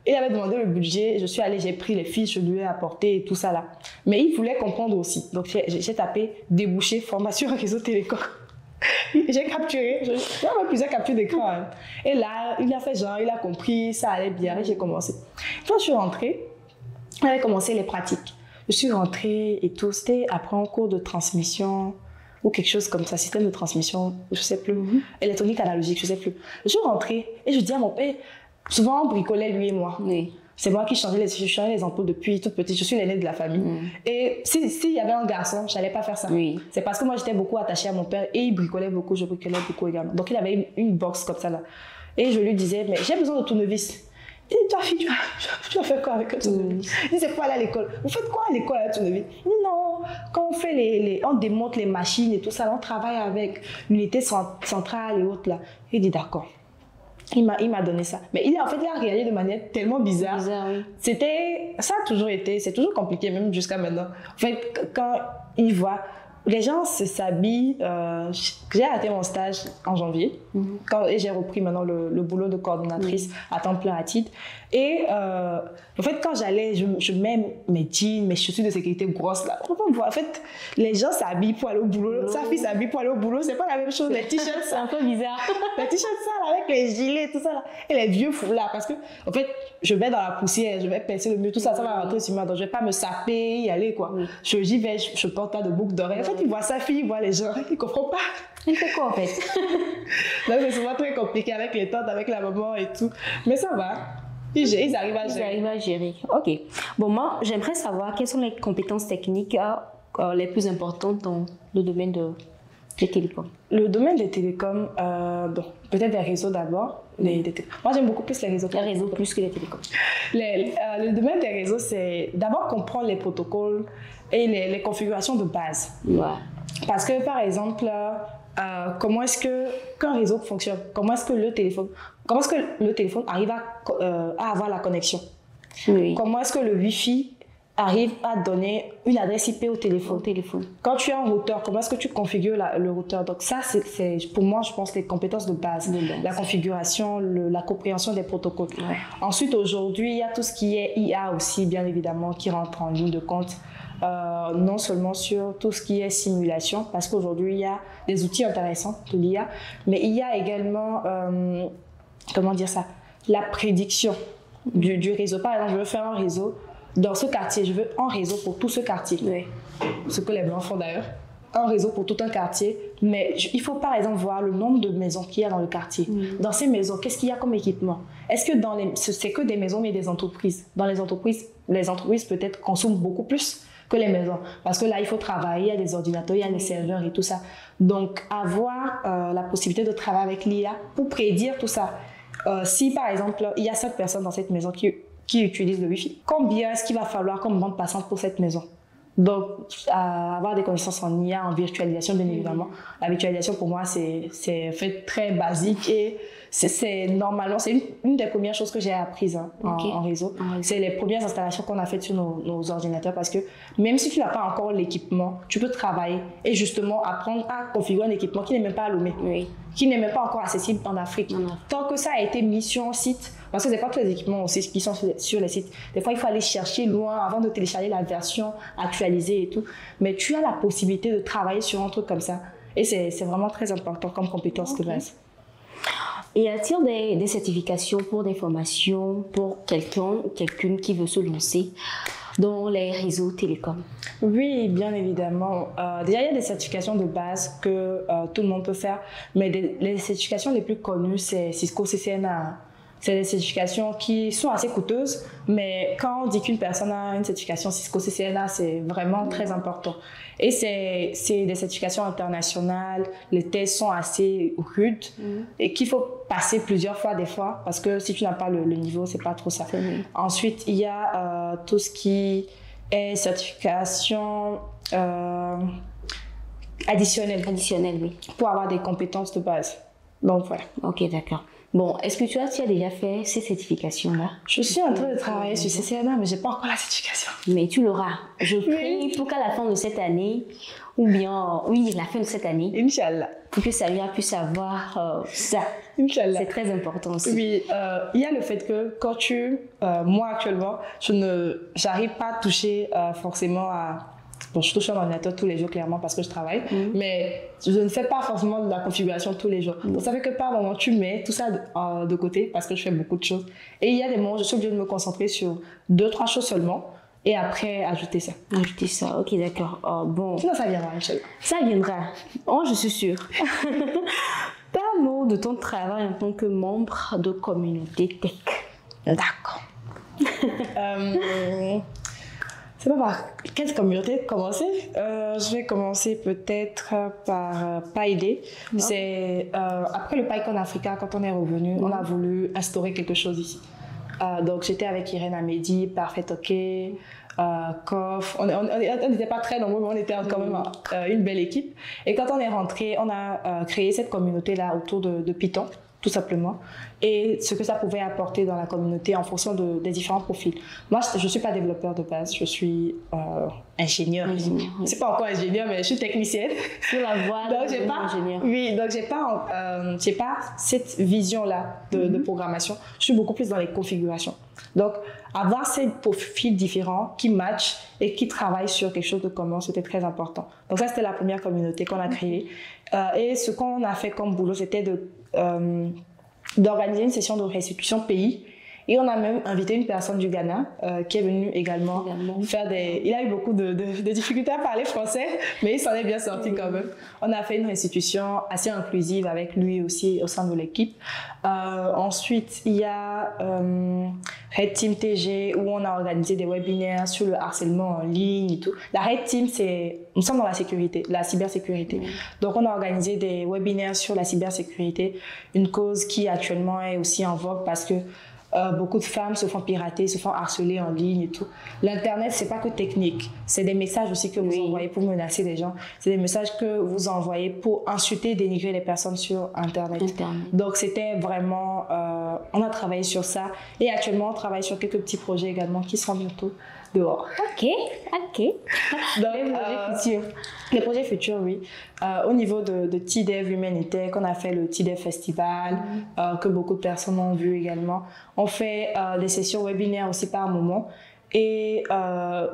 Il avait demandé le budget, je suis allée, j'ai pris les fiches, je lui ai apporté et tout ça là. Mais il voulait comprendre aussi. Donc j'ai tapé débouché formation réseau télécom. J'ai capturé, j'avais plusieurs captures d'écran. Hein. Et là, il a fait genre, il a compris, ça allait bien et j'ai commencé. Quand je suis rentrée, j'avais commencé les pratiques. Je suis rentrée et tout, c'était après un cours de transmission. ou quelque chose comme ça, système de transmission, je sais plus, électronique analogique, je sais plus. Je suis rentrée et je dis à mon père, souvent on bricolait lui et moi. Oui. C'est moi qui changeais les ampoules depuis toute petite. Je suis l'aînée de la famille. Et s'il y avait un garçon, je n'allais pas faire ça. Oui. C'est parce que moi, j'étais beaucoup attachée à mon père et il bricolait beaucoup, je bricolais beaucoup également. Donc, il avait une box comme ça là. Et je lui disais, mais j'ai besoin de tournevis. Il dit, toi, fille, tu vas faire quoi avec un tournevis? Il dit, c'est pour aller à l'école. Vous faites quoi à l'école avec un tournevis? Il dit, non, quand on fait on démonte les machines et tout ça, on travaille avec l'unité centrale et autres là. Il dit, d'accord. Il m'a donné ça. Mais en fait, il a réagi de manière tellement bizarre. Oui. Ça a toujours été, c'est toujours compliqué, même jusqu'à maintenant. En fait, quand il voit, les gens s'habillent. J'ai arrêté mon stage en janvier et j'ai repris maintenant le boulot de coordonnatrice à temps plein à titre. Et en fait, quand j'allais, je mets mes jeans, mes chaussures de sécurité grosses là. En fait, les gens s'habillent pour aller au boulot. Sa fille s'habille pour aller au boulot. C'est pas la même chose. Les t-shirts, c'est un peu bizarre. Les t-shirts sales avec les gilets, tout ça là. Et les vieux foulards. Parce que, en fait, je vais dans la poussière, je vais percer le mur, tout ça, ça va rentrer sur moi. Donc, je vais pas me saper, y aller quoi. J'y vais, je porte pas de boucle d'oreille. En fait, ils voient sa fille, ils voient les gens, ils comprennent pas. Elle fait quoi en fait? Donc, c'est souvent très compliqué avec les tantes, avec la maman et tout. Mais ça va. Ils arrivent à gérer. Ils arrivent à gérer. Ok. Bon, moi, j'aimerais savoir quelles sont les compétences techniques les plus importantes dans le domaine des télécoms. Le domaine des télécoms, peut-être des réseaux d'abord. Moi, j'aime beaucoup plus les réseaux. Les réseaux plus que les télécoms. Le domaine des réseaux, c'est d'abord comprendre les protocoles et les configurations de base. Ouais. Parce que, par exemple, comment est-ce qu'un réseau fonctionne? Comment est-ce que le téléphone arrive à avoir la connexion? Oui. Comment est-ce que le Wi-Fi arrive à donner une adresse IP au téléphone? Quand tu as un routeur, comment est-ce que tu configures le routeur? Donc ça, c'est pour moi, je pense, les compétences de base. La configuration, la compréhension des protocoles. Ouais. Ensuite, aujourd'hui, il y a tout ce qui est IA aussi, bien évidemment, qui rentre en ligne de compte. Non seulement sur tout ce qui est simulation, parce qu'aujourd'hui, il y a des outils intéressants de l'IA, mais il y a également, comment dire ça, la prédiction du réseau. Par exemple, je veux faire un réseau dans ce quartier, je veux un réseau pour tout ce quartier. Oui. Ce que les Blancs font d'ailleurs. Un réseau pour tout un quartier, mais il faut par exemple voir le nombre de maisons qu'il y a dans le quartier. Dans ces maisons, qu'est-ce qu'il y a comme équipement? Est-ce que c'est que des maisons mais des entreprises? Dans les entreprises peut-être consomment beaucoup plus que les maisons. Parce que là, il faut travailler, il y a des ordinateurs, il y a des serveurs et tout ça. Donc, avoir la possibilité de travailler avec l'IA pour prédire tout ça. Si, par exemple, il y a 7 personnes dans cette maison qui utilisent le Wi-Fi, combien est-ce qu'il va falloir comme bande passante pour cette maison? Donc, avoir des connaissances en IA, en virtualisation, bien évidemment. La virtualisation, pour moi, c'est fait très basique et normalement, c'est une des premières choses que j'ai apprises en réseau. C'est les premières installations qu'on a faites sur nos ordinateurs parce que même si tu n'as pas encore l'équipement, tu peux travailler et justement apprendre à configurer un équipement qui n'est même pas allumé, qui n'est même pas encore accessible en Afrique. Tant que ça a été mis sur un site, parce que ce n'est pas tous les équipements aussi qui sont sur les sites. Des fois, il faut aller chercher loin avant de télécharger la version actualisée et tout. Mais tu as la possibilité de travailler sur un truc comme ça. Et c'est vraiment très important comme compétence de base. Et y a-t-il des certifications pour des formations pour quelqu'une qui veut se lancer dans les réseaux télécoms? Oui, bien évidemment. Déjà, il y a des certifications de base que tout le monde peut faire. Mais les certifications les plus connues, c'est Cisco CCNA. C'est des certifications qui sont assez coûteuses, mais quand on dit qu'une personne a une certification Cisco CCNA, c'est vraiment très important. Et c'est des certifications internationales, les tests sont assez rudes et qu'il faut passer plusieurs fois des fois, parce que si tu n'as pas le niveau, c'est pas trop ça. Ensuite, il y a tout ce qui est certification additionnelle. Additionnelle, oui. Pour avoir des compétences de base. Donc voilà. Ok, d'accord. Bon, est-ce que tu as déjà fait ces certifications-là? Je suis en train de travailler sur CCNA, mais je n'ai pas encore la certification. Mais tu l'auras. Je prie pour qu'à la fin de cette année, ou bien, oui, la fin de cette année, Inch'Allah, pour que Samia puisse avoir ça. Inch'Allah. C'est très important aussi. Oui, il y a le fait que quand moi actuellement, j'arrive pas à toucher forcément à... Bon, je touche un ordinateur tous les jours, clairement, parce que je travaille, mais je ne fais pas forcément de la configuration tous les jours. Donc, ça fait que par moment, tu mets tout ça de côté, parce que je fais beaucoup de choses. Et il y a des moments où je suis obligée de me concentrer sur 2-3 choses seulement, et après ajouter ça. Ajouter ça, ok, d'accord. Oh, bon. Sinon, ça viendra, Michel. Ça viendra. Oh, je suis sûre. Parle-nous de ton travail en tant que membre de communauté tech. D'accord. C'est pas par quelle communauté commencer. Je vais commencer peut-être par PyD. C'est après le PyCon Africa, quand on est revenu, on a voulu instaurer quelque chose ici. Donc j'étais avec Irène Amédi, Parfait OK, Kof. On n'était pas très nombreux, mais on était quand même une belle équipe. Et quand on est rentré, on a créé cette communauté-là autour de Python, tout simplement, et ce que ça pouvait apporter dans la communauté en fonction des différents profils. Moi, je ne suis pas développeur de base, je suis ingénieur. Oui. C'est pas encore ingénieur, mais je suis technicienne. Sur la voie d'ingénieur. Oui, donc j'ai pas cette vision-là de programmation. Je suis beaucoup plus dans les configurations. Donc, avoir ces profils différents qui matchent et qui travaillent sur quelque chose de commun, c'était très important. Donc ça, c'était la première communauté qu'on a créée. Et ce qu'on a fait comme boulot, c'était d'organiser une session de restitution pays. Et on a même invité une personne du Ghana qui est venue également faire des... Il a eu beaucoup de difficultés à parler français, mais il s'en est bien sorti quand même. On a fait une restitution assez inclusive avec lui aussi au sein de l'équipe. Ensuite, il y a Red Team TG où on a organisé des webinaires sur le harcèlement en ligne et tout. La Red Team, nous sommes dans la sécurité, la cybersécurité. Donc, on a organisé des webinaires sur la cybersécurité, une cause qui actuellement est aussi en vogue parce que beaucoup de femmes se font pirater, se font harceler en ligne et tout. L'Internet, c'est pas que technique. C'est des messages aussi que vous envoyez pour menacer les gens. C'est des messages que vous envoyez pour insulter, dénigrer les personnes sur Internet. Donc, c'était vraiment... on a travaillé sur ça. Et actuellement, on travaille sur quelques petits projets également qui seront bientôt dehors. Ok. Donc, les projets futurs, oui. Au niveau de TDEV Humanité, qu'on a fait le TDEV Festival, que beaucoup de personnes ont vu également. On fait des sessions webinaires aussi par moment. Et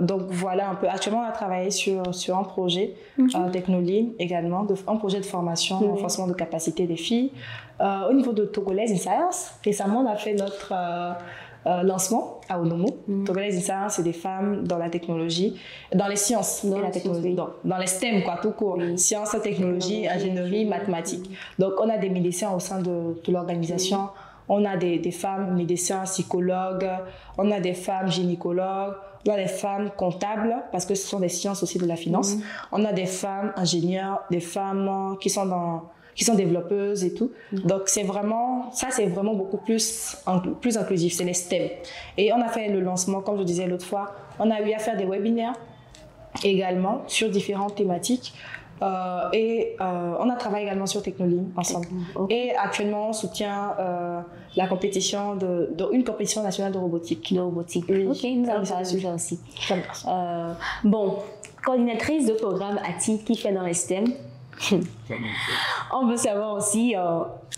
donc voilà un peu. Actuellement, on a travaillé sur un projet Technoline également, un projet de formation, renforcement de capacité des filles. Au niveau de Togolese in Science, récemment, on a fait notre... lancement à Onomo. Togolese in Science, c'est des femmes dans la technologie, dans les sciences et la technologie, dans les STEM, quoi, tout court. Sciences, technologie, ingénierie, mathématiques. Donc, on a des médecins au sein de l'organisation. On a des femmes médecins, psychologues, on a des femmes gynécologues, on a des femmes comptables, parce que ce sont des sciences aussi de la finance. On a des femmes ingénieurs, des femmes qui sont développeuses et tout. Donc, c'est vraiment beaucoup plus inclusif, c'est les STEM. Et on a fait le lancement, comme je disais l'autre fois, on a eu à faire des webinaires également sur différentes thématiques. On a travaillé également sur Technoline ensemble. Et actuellement, on soutient la compétition une compétition nationale de robotique. Oui. Ok, nous allons parler de ça aussi. Bon, coordinatrice de programme à TID qui fait dans les STEM. On veut savoir aussi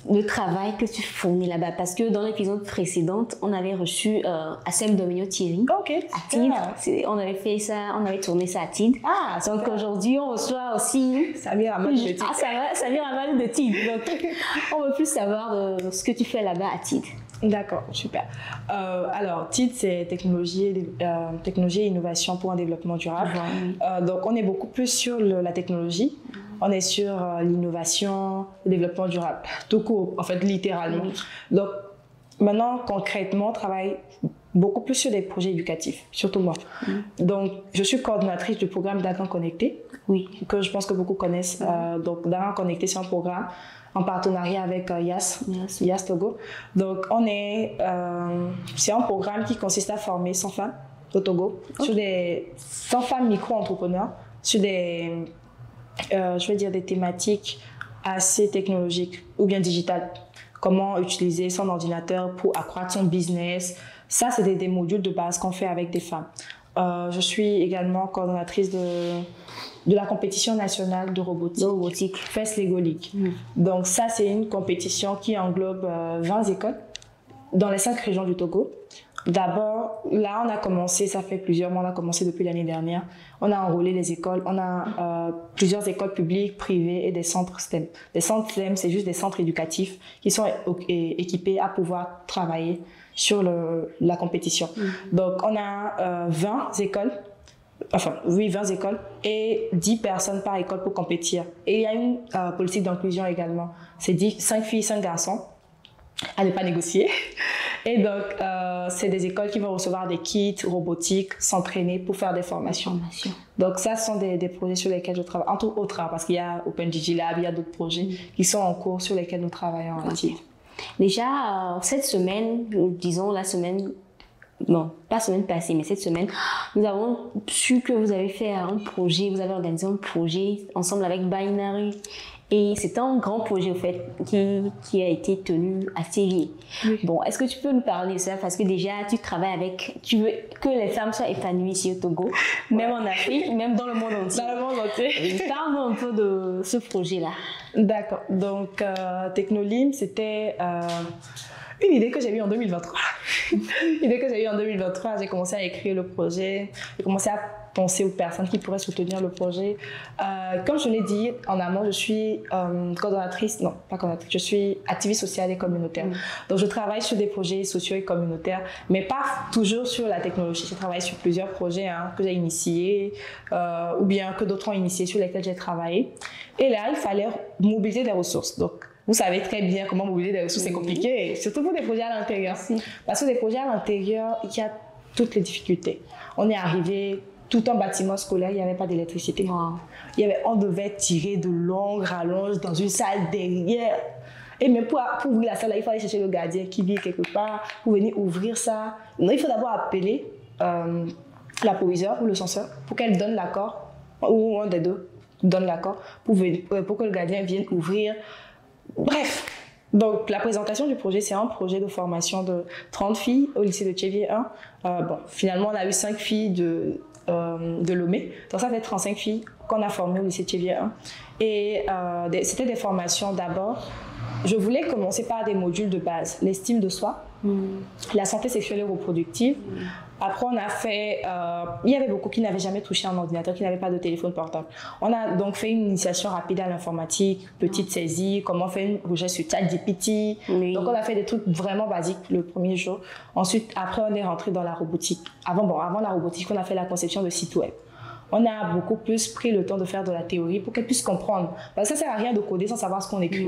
le travail que tu fournis là-bas, parce que dans l'épisode précédent, on avait reçu Assem Domino Thierry à TID. On avait fait ça, on avait tourné ça à TID. Donc aujourd'hui, on reçoit aussi Samir Amal de TID. Samir Amal de TID. Donc on veut plus savoir de ce que tu fais là-bas à TID. D'accord, super. Alors, TID, c'est technologie et innovation pour un développement durable. Donc, on est beaucoup plus sur la technologie. On est sur l'innovation, le développement durable. Tout court, en fait, littéralement. Donc, maintenant, concrètement, on travaille beaucoup plus sur des projets éducatifs, surtout moi. Donc, je suis coordonnatrice du programme Dagan Connecté, que je pense que beaucoup connaissent. Donc, Dagan Connecté, c'est un programme en partenariat avec YAS Togo. Donc, c'est un programme qui consiste à former 100 femmes au Togo, sur 100 femmes micro-entrepreneurs, sur des thématiques assez technologiques ou bien digitales. Comment utiliser son ordinateur pour accroître son business. Ça, c'est des modules de base qu'on fait avec des femmes. Je suis également coordonnatrice de la compétition nationale de robotique. First Lego League. Donc ça, c'est une compétition qui englobe 20 écoles dans les 5 régions du Togo. D'abord, là, on a commencé, ça fait plusieurs mois, on a commencé depuis l'année dernière. On a enrôlé les écoles. On a plusieurs écoles publiques, privées et des centres STEM. Les centres STEM, c'est juste des centres éducatifs qui sont équipés à pouvoir travailler sur la compétition. Donc, on a 20 écoles. Enfin, oui, 20 écoles et 10 personnes par école pour compétir. Et il y a une politique d'inclusion également. C'est 5 filles, 5 garçons à ne pas négocier. Et donc, c'est des écoles qui vont recevoir des kits robotiques, s'entraîner pour faire des formations. Donc, ça, ce sont des projets sur lesquels je travaille. Entre autres, parce qu'il y a OpenGG Lab, il y a d'autres projets qui sont en cours sur lesquels nous travaillons en équipe. Déjà, cette semaine, disons la semaine... Non, pas semaine passée, mais cette semaine, nous avons su que vous avez fait un projet, vous avez organisé un projet ensemble avec Binary. Et c'est un grand projet, au fait, qui a été tenu à Séville. Oui. Bon, est-ce que tu peux nous parler de ça? Parce que déjà, tu travailles avec... Tu veux que les femmes soient épanouies ici au Togo, même en Afrique, même dans le monde entier. Dans le monde entier. Parle-nous un peu de ce projet-là. D'accord. Donc, Technolim, c'était... une idée que j'ai eue en 2023. J'ai commencé à écrire le projet, j'ai commencé à penser aux personnes qui pourraient soutenir le projet. Comme je l'ai dit en amont, je suis je suis activiste sociale et communautaire. Donc je travaille sur des projets sociaux et communautaires, mais pas toujours sur la technologie. Je travaille sur plusieurs projets que j'ai initiés ou bien que d'autres ont initiés sur lesquels j'ai travaillé. Et là, il fallait mobiliser des ressources. Donc, vous savez très bien comment mobiliser des ressources, c'est compliqué, surtout pour des projets à l'intérieur. Parce que des projets à l'intérieur, il y a toutes les difficultés. On est arrivé, tout un bâtiment scolaire, il n'y avait pas d'électricité. Wow. On devait tirer de longues rallonges dans une salle derrière. Et même pour ouvrir la salle, il fallait chercher le gardien qui vit quelque part pour venir ouvrir ça. Non, il faut d'abord appeler la proviseure ou le censeur pour qu'elle donne l'accord, ou un des deux donne l'accord pour que le gardien vienne ouvrir. Bref, donc la présentation du projet, c'est un projet de formation de 30 filles au lycée de Tchévier 1. Finalement, on a eu 5 filles de Lomé, donc ça fait 35 filles qu'on a formées au lycée de Tchévier 1. Et c'était des formations d'abord. Je voulais commencer par des modules de base, l'estime de soi, la santé sexuelle et reproductive. Après, on a fait... il y avait beaucoup qui n'avaient jamais touché un ordinateur, qui n'avaient pas de téléphone portable. On a donc fait une initiation rapide à l'informatique, petite saisie, comment faire une recherche sur ChatGPT. Oui. Donc, on a fait des trucs vraiment basiques le premier jour. Ensuite, après, on est rentré dans la robotique. Avant la robotique, on a fait la conception de sites web. On a beaucoup plus pris le temps de faire de la théorie pour qu'elles puissent comprendre. Parce que ça ne sert à rien de coder sans savoir ce qu'on écrit.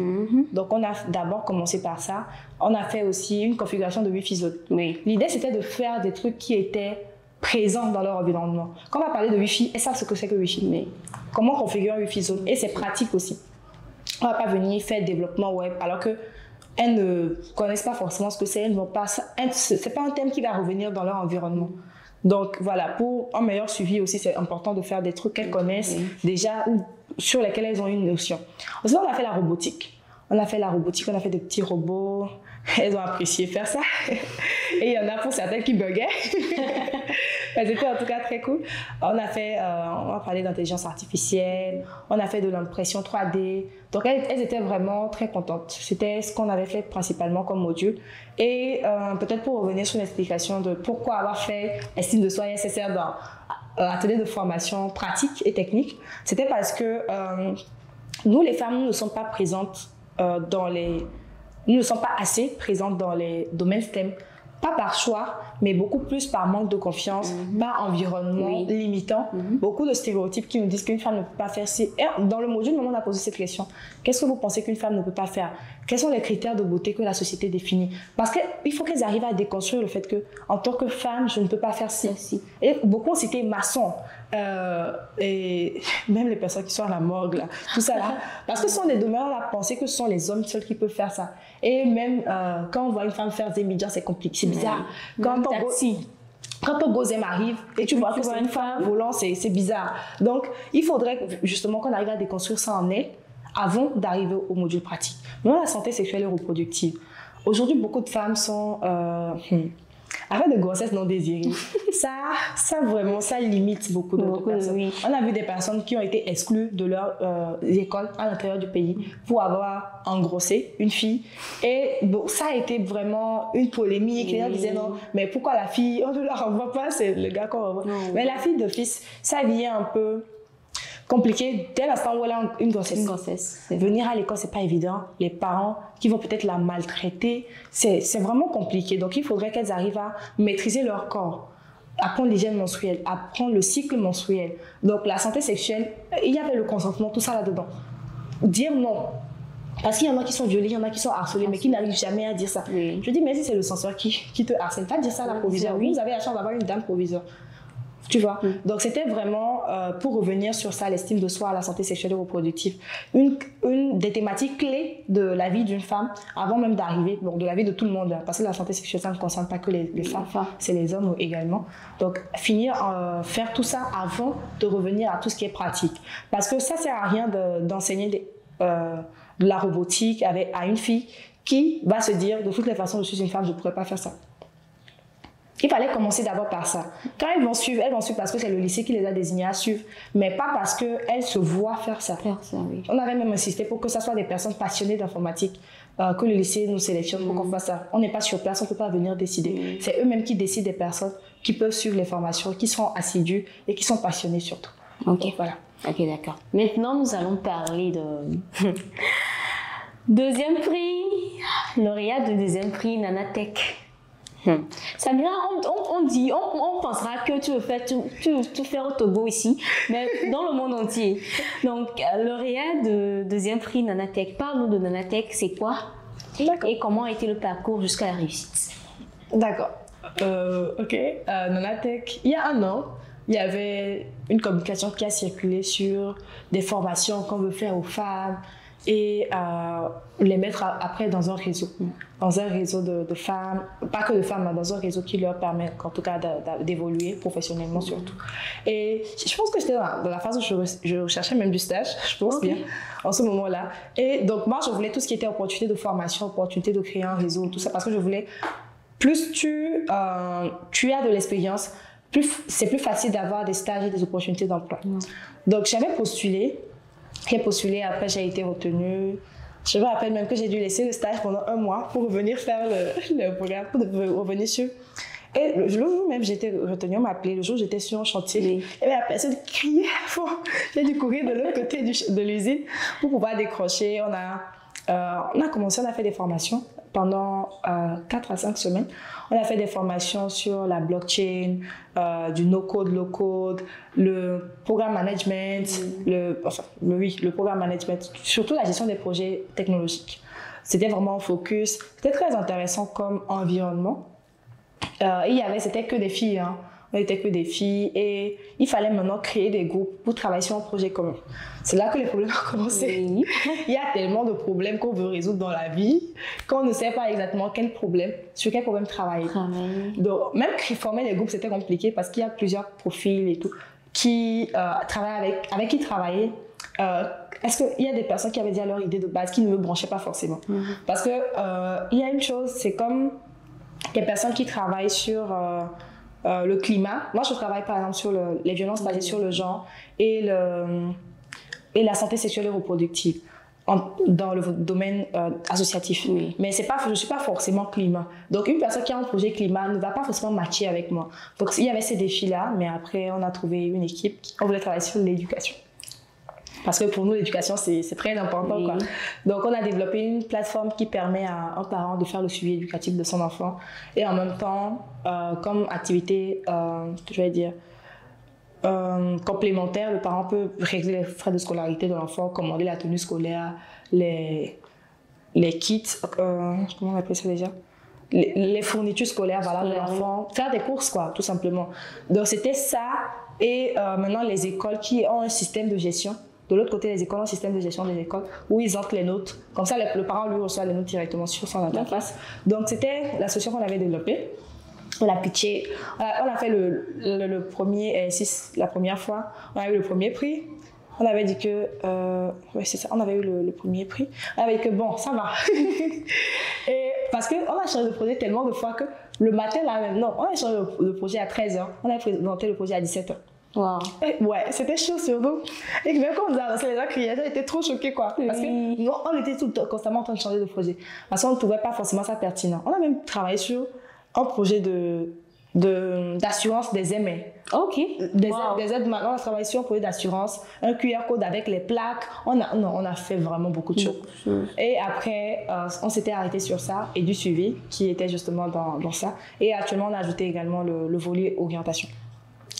Donc, on a d'abord commencé par ça. On a fait aussi une configuration de Wi-Fi Zone. Oui. L'idée, c'était de faire des trucs qui étaient présents dans leur environnement. Quand on va parler de Wi-Fi, elles savent ce que c'est que Wi-Fi, mais comment configurer un Wi-Fi Zone? Et c'est pratique aussi. On ne va pas venir faire développement web alors qu'elles ne connaissent pas forcément ce que c'est. Ce n'est pas un thème qui va revenir dans leur environnement. Donc voilà, pour un meilleur suivi aussi, c'est important de faire des trucs qu'elles connaissent déjà ou sur lesquels elles ont une notion. Ensuite, on a fait la robotique. On a fait des petits robots. Elles ont apprécié faire ça. Et il y en a pour certaines qui buguaient. Elles étaient en tout cas très cool. On a parlé d'intelligence artificielle, on a fait de l'impression 3D. Donc elles étaient vraiment très contentes. C'était ce qu'on avait fait principalement comme module. Et peut-être pour revenir sur l'explication de pourquoi avoir fait estime de soi et SSR dans atelier de formation pratique et technique, c'était parce que nous les femmes, nous ne sommes pas présentes nous ne sommes pas assez présentes dans les domaines STEM. Pas par choix, mais beaucoup plus par manque de confiance, par environnement limitant. Beaucoup de stéréotypes qui nous disent qu'une femme ne peut pas faire ci. Et dans le module, on a posé cette question. Qu'est-ce que vous pensez qu'une femme ne peut pas faire? Quels sont les critères de beauté que la société définit? Parce qu'il faut qu'elles arrivent à déconstruire le fait que, en tant que femme, je ne peux pas faire ci. Et beaucoup ont cité maçon. Et même les personnes qui sont à la morgue, là, tout ça là. Parce que ce sont des domaines à penser que ce sont les hommes seuls qui peuvent faire ça. Et même quand on voit une femme faire des médias, c'est compliqué, c'est bizarre. Quand ton gozem arrive et tu vois que c'est une femme volant, c'est bizarre. Donc, il faudrait justement qu'on arrive à déconstruire ça en elle avant d'arriver au module pratique. Maintenant, la santé sexuelle et reproductive. Aujourd'hui, beaucoup de femmes sont Affaire de grossesse non désirée, ça vraiment, ça limite beaucoup de personnes. Oui. On a vu des personnes qui ont été exclues de leur école à l'intérieur du pays pour avoir engrossé une fille. Et bon, ça a été vraiment une polémique. Les gens disaient non, mais pourquoi la fille, on ne la renvoie pas, c'est le gars qu'on renvoie. Mais la fille d'office, ça vient un peu compliqué dès l'instant où elle a une grossesse. Venir à l'école, c'est pas évident. Les parents qui vont peut-être la maltraiter, c'est vraiment compliqué. Donc, il faudrait qu'elles arrivent à maîtriser leur corps, apprendre l'hygiène menstruelle, apprendre le cycle menstruel. Donc, la santé sexuelle, il y avait le consentement, tout ça là-dedans. Dire non. Parce qu'il y en a qui sont violés, il y en a qui sont harcelés, mais qui n'arrivent jamais à dire ça. Oui. Je dis, mais si c'est le censeur qui te harcèle, pas dire ça à la proviseure. Vous avez la chance d'avoir une dame proviseure. Tu vois? Donc, c'était vraiment, pour revenir sur ça, l'estime de soi, la santé sexuelle et reproductive, une des thématiques clés de la vie d'une femme, avant même d'arriver, donc de la vie de tout le monde, parce que la santé sexuelle, ça ne concerne pas que les femmes, c'est les hommes également. Donc, faire tout ça avant de revenir à tout ce qui est pratique. Parce que ça ne sert à rien d'enseigner de la robotique à une fille qui va se dire, de toutes les façons, je suis une femme, je ne pourrais pas faire ça. Il fallait commencer d'abord par ça. Quand elles vont suivre parce que c'est le lycée qui les a désignées à suivre, mais pas parce qu'elles se voient faire ça. Oui. On avait même insisté pour que ce soit des personnes passionnées d'informatique, que le lycée nous sélectionne pour qu'on fasse ça. On n'est pas sur place, on ne peut pas venir décider. C'est eux-mêmes qui décident des personnes qui peuvent suivre les formations, qui sont assidues et qui sont passionnées surtout. Ok, donc, voilà. Ok, d'accord. Maintenant, nous allons parler de deuxième prix, lauréat de deuxième prix Nanatech. Samira, on pensera que tu veux faire tout faire au Togo ici, mais dans le monde entier. Donc, lauréat de deuxième prix Nanatech. Parle-nous de Nanatech, c'est quoi? Et comment a été le parcours jusqu'à la réussite? D'accord. Ok. Nanatech, il y a un an, il y avait une communication qui a circulé sur des formations qu'on veut faire aux femmes et les mettre après dans un réseau de femmes, pas que de femmes, mais dans un réseau qui leur permet en tout cas d'évoluer professionnellement surtout. Et je pense que j'étais dans la phase où je recherchais même du stage, je pense bien, en ce moment-là. Et donc moi, je voulais tout ce qui était opportunité de formation, opportunité de créer un réseau, tout ça, parce que je voulais, plus tu as de l'expérience, c'est plus facile d'avoir des stages et des opportunités d'emploi. Donc j'avais postulé. J'ai postulé, après j'ai été retenue. Je me rappelle même que j'ai dû laisser le stage pendant 1 mois pour revenir faire le programme, pour revenir sur. Et le jour où même j'étais retenue, on m'a appelé, le jour où j'étais sur un chantier, et la personne criait fort. J'ai dû courir de l'autre côté de l'usine pour pouvoir décrocher. On a commencé, on a fait des formations pendant 4 à 5 semaines. On a fait des formations sur la blockchain, du no-code, low-code, le programme management, le programme management, surtout la gestion des projets technologiques. C'était vraiment un focus. C'était très intéressant comme environnement. C'était que des filles, hein. On n'était que des filles et il fallait maintenant créer des groupes pour travailler sur un projet commun. C'est là que les problèmes ont commencé. Oui. Il y a tellement de problèmes qu'on veut résoudre dans la vie qu'on ne sait pas exactement sur quel problème travailler. Donc, même former des groupes, c'était compliqué parce qu'il y a plusieurs profils et tout qui travaillent avec qui travailler. Est-ce qu'il y a des personnes qui avaient déjà leur idée de base qui ne me branchaient pas forcément? Parce que il y a une chose, c'est comme des personnes qui travaillent sur le climat. Moi, je travaille par exemple sur les violences basées sur le genre et la santé sexuelle et reproductive dans le domaine associatif. Oui. Mais je ne suis pas forcément climat. Donc, une personne qui a un projet climat ne va pas forcément matcher avec moi. Donc, il y avait ces défis-là, mais après, on a trouvé une équipe. On voulait travailler sur l'éducation. Parce que pour nous, l'éducation, c'est très important. Oui. Quoi. Donc, on a développé une plateforme qui permet à un parent de faire le suivi éducatif de son enfant. Et en même temps, comme activité, complémentaire, le parent peut régler les frais de scolarité de l'enfant, commander la tenue scolaire, les kits, comment on appelle ça déjà? Les fournitures scolaires, voilà, de l'enfant. Faire des courses, quoi, tout simplement. Donc, c'était ça. Et maintenant, les écoles qui ont un système de gestion. De l'autre côté, les écoles ont un système de gestion des écoles où ils entrent les notes. Comme ça, le parent, lui, reçoit les notes directement sur son interface. Donc, c'était la solution qu'on avait développée. On l'a pitché. On a fait le premier exercice la première fois. On a eu le premier prix. On avait dit que... oui, c'est ça. On avait eu le premier prix. On avait dit que, bon, ça va. Et parce qu'on a changé de projet tellement de fois que Le matin, là même, non, on a échangé le projet à 13h. On a présenté le projet à 17h. Wow. Ouais, c'était chaud sur nous. Et même quand on a lancé, les gens criaient, ils étaient trop choqués, quoi. Parce que nous, on était constamment en train de changer de projet. Parce qu'on ne trouvait pas forcément ça pertinent. On a même travaillé sur un projet d'assurance des aimants. Ok. Des aides, on a travaillé sur un projet d'assurance, un QR code avec les plaques. On a fait vraiment beaucoup de choses. Et après, on s'était arrêté sur ça et du suivi qui était justement dans ça. Et actuellement, on a ajouté également le volet orientation.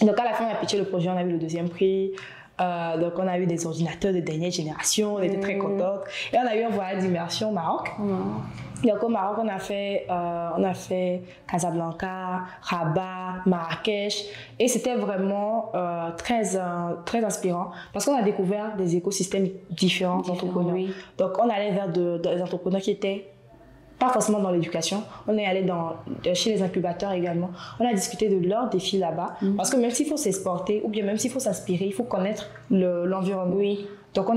Donc à la fin, on a pitché le projet, on a eu le 2e prix. Donc on a eu des ordinateurs de dernière génération, on était très contentes. Et on a eu un voyage d'immersion au Maroc. Donc au Maroc, on a fait Casablanca, Rabat, Marrakech. Et c'était vraiment très inspirant parce qu'on a découvert des écosystèmes différents d'entrepreneurs. Oui. Donc on allait vers des entrepreneurs qui étaient pas forcément dans l'éducation, on est allé chez les incubateurs également. On a discuté de leurs défis là-bas, parce que même s'il faut s'exporter, ou bien même s'il faut s'inspirer, il faut connaître l'environnement. Oui. Donc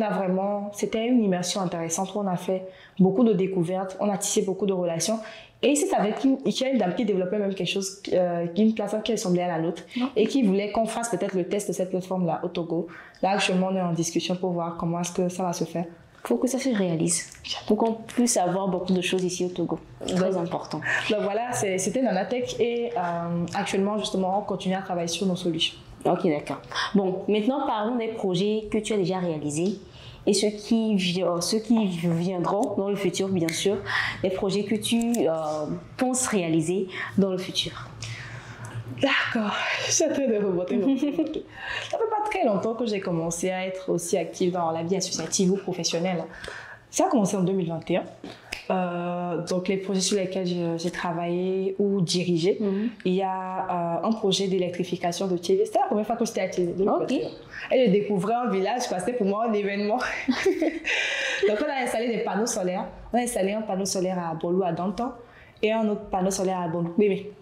c'était une immersion intéressante où on a fait beaucoup de découvertes, on a tissé beaucoup de relations. Et ici, ça avait qu'il y a une dame qui développait même quelque chose, une plateforme qui ressemblait à la nôtre, et qui voulait qu'on fasse peut-être le test de cette plateforme-là au Togo. Là, actuellement, on est en discussion pour voir comment est-ce que ça va se faire. Il faut que ça se réalise, pour qu'on puisse avoir beaucoup de choses ici au Togo. Très important. Donc voilà, c'était Nanatech et actuellement, justement, on continue à travailler sur nos solutions. Ok, d'accord. Bon, maintenant, parlons des projets que tu as déjà réalisés et ceux qui viendront dans le futur, bien sûr. Les projets que tu penses réaliser dans le futur. D'accord, je suis en train de remonter mon Ça fait pas très longtemps que j'ai commencé à être aussi active dans la vie associative ou professionnelle. Ça a commencé en 2021. Donc les projets sur lesquels j'ai travaillé ou dirigé, il y a un projet d'électrification de Thiévé. C'était la première fois que j'étais à Thiévé. Et je découvrais un village, c'était pour moi un événement. Donc on a installé des panneaux solaires. On a installé un panneau solaire à Bolou, à Dantan, et un autre panneau solaire à Bolou. Bébé.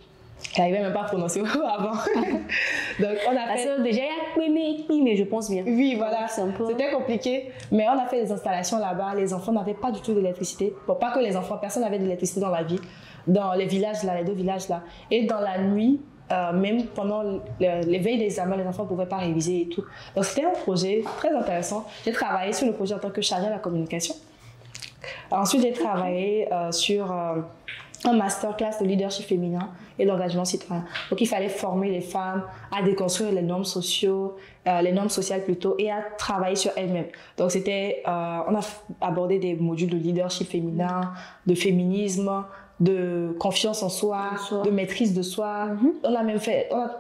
Je n'arrivais même pas à prononcer avant. Donc, on a fait... Déjà, il y a mais je pense bien. Oui, voilà. C'était compliqué. Mais on a fait des installations là-bas. Les enfants n'avaient pas du tout d'électricité. Bon, pas que les enfants, personne n'avait d'électricité dans la ville. Dans les villages là, les 2 villages là. Et dans la nuit, même pendant l'éveil des examens, les enfants ne pouvaient pas réviser et tout. Donc, c'était un projet très intéressant. J'ai travaillé sur le projet en tant que chargée de la communication. Ensuite, j'ai travaillé sur... un masterclass de leadership féminin et d'engagement citoyen. Donc, il fallait former les femmes à déconstruire les normes sociales plutôt, et à travailler sur elles-mêmes. Donc, on a abordé des modules de leadership féminin, de féminisme, de confiance en soi, de maîtrise de soi. On a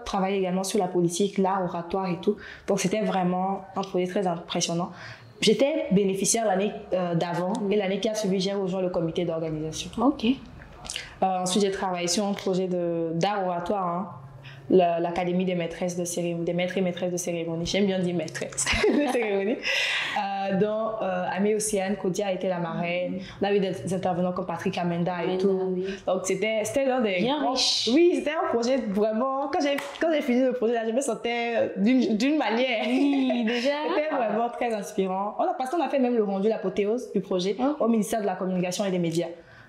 travaillé également sur la politique, l'art oratoire et tout. Donc, c'était vraiment un projet très impressionnant. J'étais bénéficiaire l'année d'avant, et l'année qui a suivi, j'ai rejoint le comité d'organisation. Ok. Ensuite, j'ai travaillé sur un projet d'art oratoire, l'Académie des maîtresses de cérémonie, des maîtres et maîtresses de cérémonie. J'aime bien dire maîtresses de cérémonie. Dont Amé Océane, Kodia était la marraine. On a eu des intervenants comme Patrick Amenda et tout. Oui. Donc, c'était l'un des... Bien riche. Oui, c'était un projet vraiment... Quand j'ai fini le projet, là, je me sentais d'une manière. Oui, déjà. C'était vraiment très inspirant. Parce qu'on a fait même le rendu, l'apothéose du projet au ministère de la Communication et des Médias.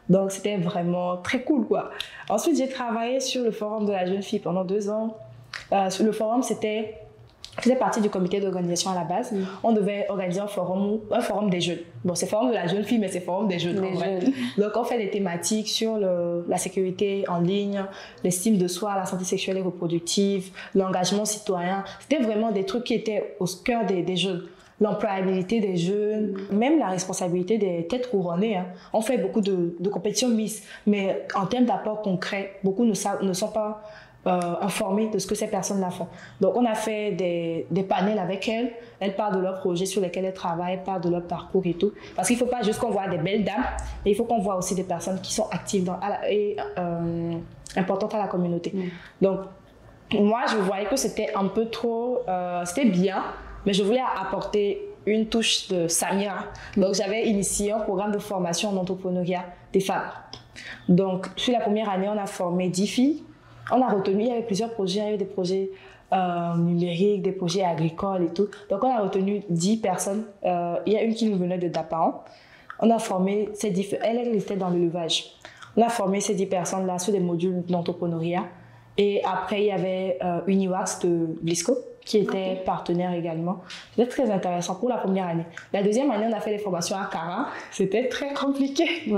Donc, c'était vraiment très cool, quoi. Ensuite, j'ai travaillé sur le forum de la jeune fille pendant 2 ans. Sur le forum, faisait partie du comité d'organisation à la base. On devait organiser un forum des jeunes. Bon, c'est forum de la jeune fille, mais c'est forum des jeunes. Donc, on fait des thématiques sur la sécurité en ligne, l'estime de soi, la santé sexuelle et reproductive, l'engagement citoyen. C'était vraiment des trucs qui étaient au cœur des jeunes. L'employabilité des jeunes, même la responsabilité des têtes couronnées. On fait beaucoup de compétitions Miss, mais en termes d'apport concret, beaucoup ne sont pas informés de ce que ces personnes-là font. Donc, on a fait des panels avec elles. Elles parlent de leurs projets sur lesquels elles travaillent, parlent de leur parcours et tout. Parce qu'il ne faut pas juste qu'on voit des belles dames, mais il faut qu'on voit aussi des personnes qui sont actives et importantes à la communauté. Donc, moi, je voyais que c'était un peu trop... c'était bien, mais je voulais apporter une touche de Samira. Donc, j'avais initié un programme de formation en entrepreneuriat des femmes. Donc, sur la première année, on a formé 10 filles. On a retenu, il y avait plusieurs projets, il y avait des projets numériques, des projets agricoles et tout. Donc, on a retenu 10 personnes. Il y a une qui nous venait de Daparan. On a formé ces 10 filles. Elle était dans l'élevage. On a formé ces 10 personnes-là sur des modules d'entrepreneuriat. Et après, il y avait Uniwax de Blisco, qui était partenaire également. C'était très intéressant pour la première année. La deuxième année, on a fait les formations à Cara. C'était très compliqué. Wow.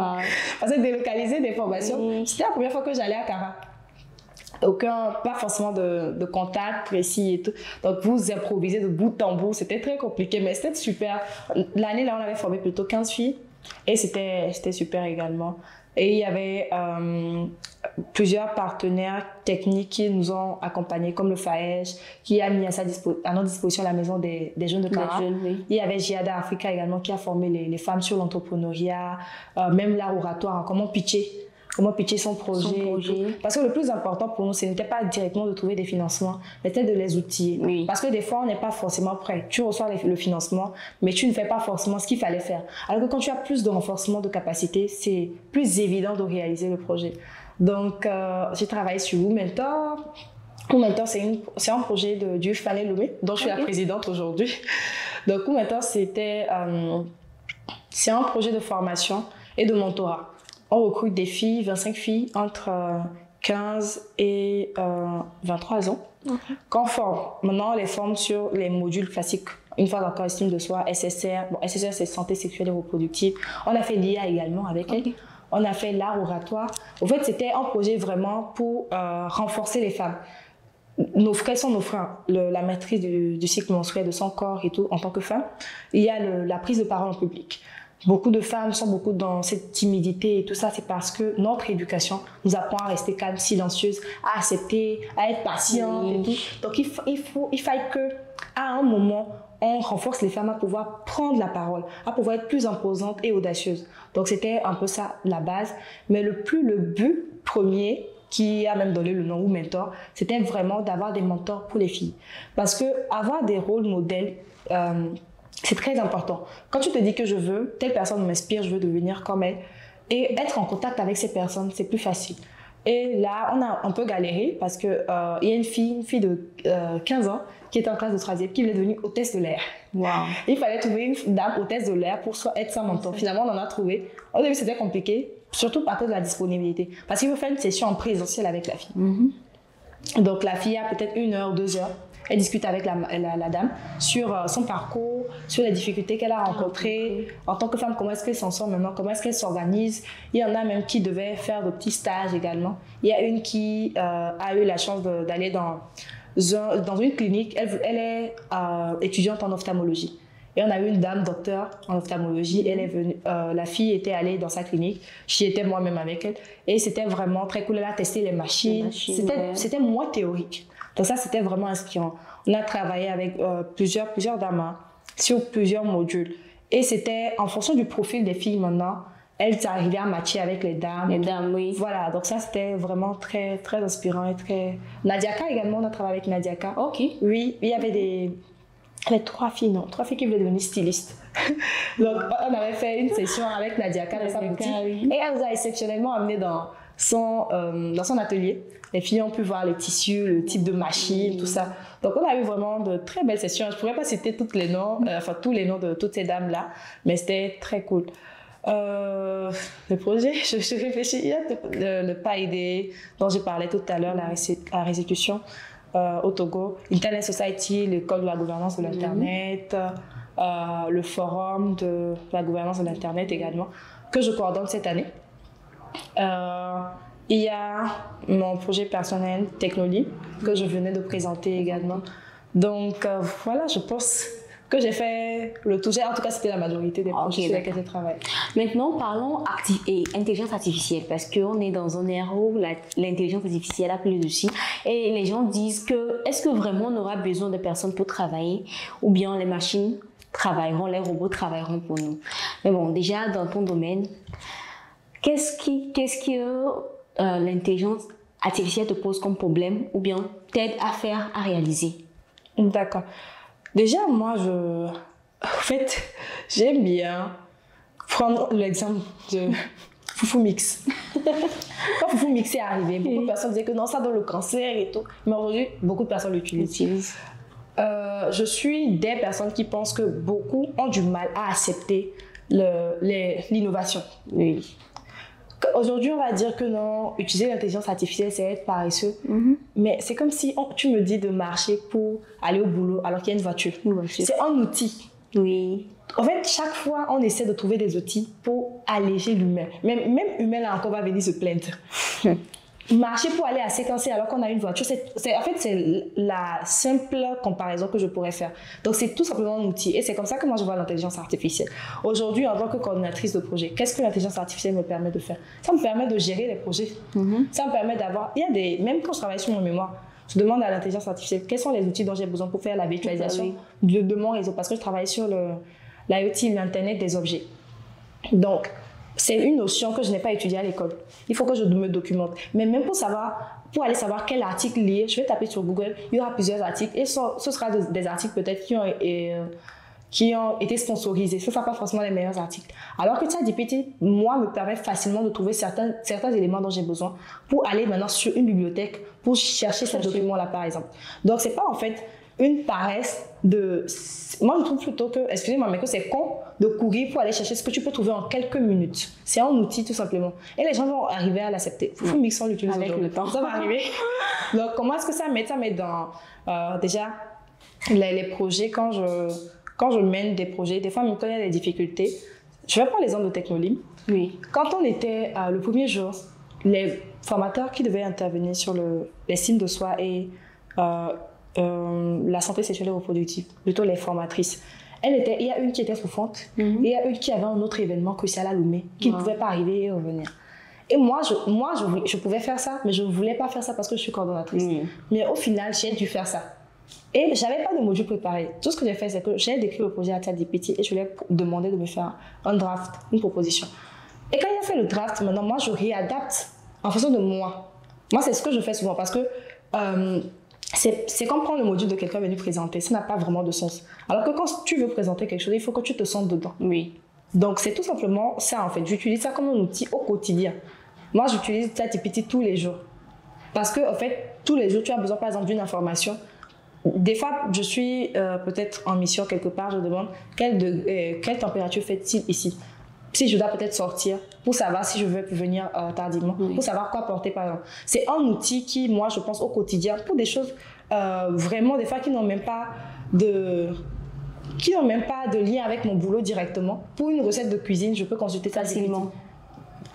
Parce que délocaliser des formations, c'était la première fois que j'allais à Cara. Pas forcément de contact précis et tout. Donc, vous improvisez de bout en bout. C'était très compliqué, mais c'était super. L'année, là, on avait formé plutôt 15 filles. Et c'était super également. Et il y avait plusieurs partenaires techniques qui nous ont accompagnés, comme le FAEJ, qui a mis à notre disposition la maison des jeunes de Cara. Oui. Il y avait Giada Africa également qui a formé les femmes sur l'entrepreneuriat, même l'art oratoire, comment pitcher son projet. Parce que le plus important pour nous, ce n'était pas directement de trouver des financements, mais c'était de les outiller. Oui. Parce que des fois, on n'est pas forcément prêt. Tu reçois le financement, mais tu ne fais pas forcément ce qu'il fallait faire. Alors que quand tu as plus de renforcement de capacité, c'est plus évident de réaliser le projet. Donc, j'ai travaillé sur WoMentor. WoMentor, c'est un projet du Fanny Lomé, dont je suis la présidente aujourd'hui. Donc, WoMentor, c'est un projet de formation et de mentorat. On recrute des filles, 25 filles entre 15 et 23 ans, qu'on forme. Maintenant, on les forme sur les modules classiques. Une fois encore, estime de soi, SSR. Bon, SSR, c'est santé sexuelle et reproductive. On a fait l'IA également avec elle. On a fait l'art oratoire. En fait, c'était un projet vraiment pour renforcer les femmes. Quels sont nos freins? La maîtrise du cycle menstruel, de son corps et tout, en tant que femme. Il y a la prise de parole en public. Beaucoup de femmes sont beaucoup dans cette timidité et tout ça, c'est parce que notre éducation nous apprend à rester calme, silencieuse, à accepter, à être patiente et tout. Donc il faille que à un moment, on renforce les femmes à pouvoir prendre la parole, à pouvoir être plus imposantes et audacieuses. Donc c'était un peu ça la base. Mais le but premier, qui a même donné le nom WoMentor, c'était vraiment d'avoir des mentors pour les filles. Parce que avoir des rôles modèles, c'est très important. Quand tu te dis que telle personne m'inspire, je veux devenir comme elle, et être en contact avec ces personnes, c'est plus facile. Et là, on a un peu galéré parce qu'il y a une fille de 15 ans qui était en classe de 3e, qui voulait devenir hôtesse de l'air. Wow. Il fallait trouver une dame hôtesse de l'air pour être sa mentor. Finalement, on en a trouvé. Au début, c'était compliqué, surtout à cause de la disponibilité. Parce qu'il faut faire une session en présentiel avec la fille. Donc, la fille a peut-être 1 heure, 2 heures. Elle discute avec la dame sur son parcours, sur les difficultés qu'elle a rencontrées. En tant que femme, comment est-ce qu'elle s'en sort maintenant, comment est-ce qu'elle s'organise. Il y en a même qui devaient faire de petits stages également. Il y a une qui a eu la chance d'aller dans une clinique. Elle est étudiante en ophtalmologie. Et on a eu une dame docteur en ophtalmologie. Elle est venue, la fille était allée dans sa clinique. J'y étais moi-même avec elle. Et c'était vraiment très cool. Elle a testé les machines. C'était moins théorique. Donc ça, c'était vraiment inspirant. On a travaillé avec plusieurs dames sur plusieurs modules. Et c'était en fonction du profil des filles maintenant, elles arrivaient à matcher avec les dames. Les dames, oui. Voilà, donc ça, c'était vraiment très, très inspirant et très... Nadiaka également, on a travaillé avec Nadiaka. Ok. Oui, il y avait 3 filles qui voulaient devenir stylistes. Donc, on avait fait une session avec Nadiaka dans sa boutique. Oui. Et elle nous a exceptionnellement amené dans son atelier. Les filles ont pu voir les tissus, le type de machine, tout ça. Donc, on a eu vraiment de très belles sessions. Je ne pourrais pas citer tous les noms de toutes ces dames-là, mais c'était très cool. Le projet, je réfléchis, il y a le PAID dont je parlais tout à l'heure, la restitution au Togo, Internet Society, l'école de la gouvernance de l'Internet, le forum de la gouvernance de l'Internet également, que je coordonne cette année. Il y a mon projet personnel Technoli que je venais de présenter également. Donc voilà, je pense que j'ai fait le tout. En tout cas, c'était la majorité des projets sur lesquels je travaille. Maintenant, parlons intelligence artificielle, parce qu'on est dans un ère où l'intelligence artificielle a pris le dessus. Et les gens disent que, est-ce que vraiment on aura besoin de personnes pour travailler, ou bien les machines travailleront, les robots travailleront pour nous? Mais bon, déjà, dans ton domaine, qu'est-ce que l'intelligence artificielle te pose comme problème, ou bien t'aide à réaliser? D'accord. Déjà, moi, j'aime bien prendre l'exemple de Foufou Mix. Quand Foufou Mix est arrivé, beaucoup de personnes disaient que non, ça donne le cancer et tout. Mais aujourd'hui, beaucoup de personnes l'utilisent. Je suis des personnes qui pensent que beaucoup ont du mal à accepter l'innovation. Oui. Aujourd'hui, on va dire que non, utiliser l'intelligence artificielle, c'est être paresseux. Mais c'est comme si tu me dis de marcher pour aller au boulot alors qu'il y a une voiture. C'est un outil. Oui. En fait, chaque fois, on essaie de trouver des outils pour alléger l'humain. Même humain, là encore, va venir se plaindre. Marcher pour aller à séquencer alors qu'on a une voiture, en fait, c'est la simple comparaison que je pourrais faire. Donc, c'est tout simplement un outil. Et c'est comme ça que moi, je vois l'intelligence artificielle. Aujourd'hui, en tant que coordinatrice de projet, qu'est-ce que l'intelligence artificielle me permet de faire? Ça me permet de gérer les projets. Ça me permet d'avoir... Même quand je travaille sur mon mémoire, je demande à l'intelligence artificielle quels sont les outils dont j'ai besoin pour faire la virtualisation de mon réseau. Parce que je travaille sur l'IoT, l'Internet des objets. Donc, c'est une notion que je n'ai pas étudiée à l'école. Il faut que je me documente. Mais même pour aller savoir quel article lire, je vais taper sur Google, il y aura plusieurs articles. Et ce sera des articles peut-être qui ont été sponsorisés. Ce ne sera pas forcément les meilleurs articles. Alors que ChatGPT, moi, me permet facilement de trouver certains éléments dont j'ai besoin pour aller maintenant sur une bibliothèque pour chercher ce document-là, par exemple. Donc, ce n'est pas en fait une paresse de... Moi, je trouve plutôt que, excusez-moi, mais que c'est con de courir pour aller chercher ce que tu peux trouver en quelques minutes. C'est un outil, tout simplement. Et les gens vont arriver à l'accepter. Il faut mixer l'utiliser avec le temps. Ça va arriver. Donc, comment est-ce que ça met? Ça met dans, déjà, les projets, quand je mène des projets, des fois, même quand il y a des difficultés, je vais prendre l'exemple de Technolim. Oui. Quand on était le premier jour, les formateurs qui devaient intervenir sur les signes de soi et la santé sexuelle et reproductive, plutôt les formatrices. Il y a une qui était souffrante et il y a une qui avait un autre événement crucial à Lomé qui ne pouvait pas arriver et revenir. Et moi, je pouvais faire ça, mais je ne voulais pas faire ça parce que je suis coordonnatrice. Mais au final, j'ai dû faire ça. Et je n'avais pas de module préparé. Tout ce que j'ai fait, c'est que j'ai décrit le projet à ChatGPT et je lui ai demandé de me faire un draft, une proposition. Et quand il a fait le draft, maintenant, moi, je réadapte en fonction de moi. Moi, c'est ce que je fais souvent parce que c'est comme prendre le module de quelqu'un venu présenter. Ça n'a pas vraiment de sens. Alors que quand tu veux présenter quelque chose, il faut que tu te sentes dedans. Oui. Donc, c'est tout simplement ça, en fait. J'utilise ça comme un outil au quotidien. Moi, j'utilise ChatGPT tous les jours. Parce que, en fait, tous les jours, tu as besoin, par exemple, d'une information. Des fois, je suis peut-être en mission quelque part, je demande quelle température fait-il ici? Si je dois peut-être sortir pour savoir si je veux venir tardivement, pour savoir quoi porter par exemple. C'est un outil qui, moi, je pense au quotidien pour des choses vraiment, des fois, qui n'ont même pas de lien avec mon boulot directement. Pour une recette de cuisine, je peux consulter ça facilement.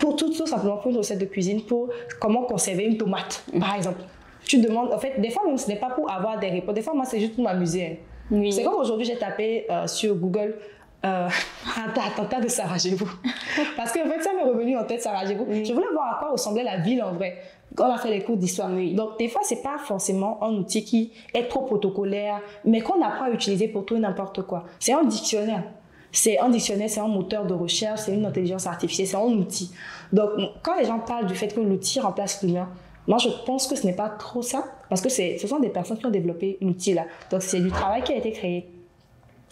Pour tout simplement, pour une recette de cuisine, pour comment conserver une tomate, par exemple. Tu demandes, en fait, des fois, même, ce n'est pas pour avoir des réponses. Des fois, moi, c'est juste pour m'amuser. Oui. C'est comme aujourd'hui, j'ai tapé sur Google attentat de Sarajevo. Parce qu'en fait, ça m'est revenu en tête, Sarajevo. Je voulais voir à quoi ressemblait la ville en vrai. On a fait les cours d'histoire. Donc, des fois, ce n'est pas forcément un outil qui est trop protocolaire, mais qu'on apprend à utiliser pour tout et n'importe quoi. C'est un dictionnaire. C'est un dictionnaire, c'est un moteur de recherche, c'est une intelligence artificielle, c'est un outil. Donc, quand les gens parlent du fait que l'outil remplace l'humain, moi, je pense que ce n'est pas trop ça, parce que ce sont des personnes qui ont développé l'outil-là. Donc, c'est du travail qui a été créé.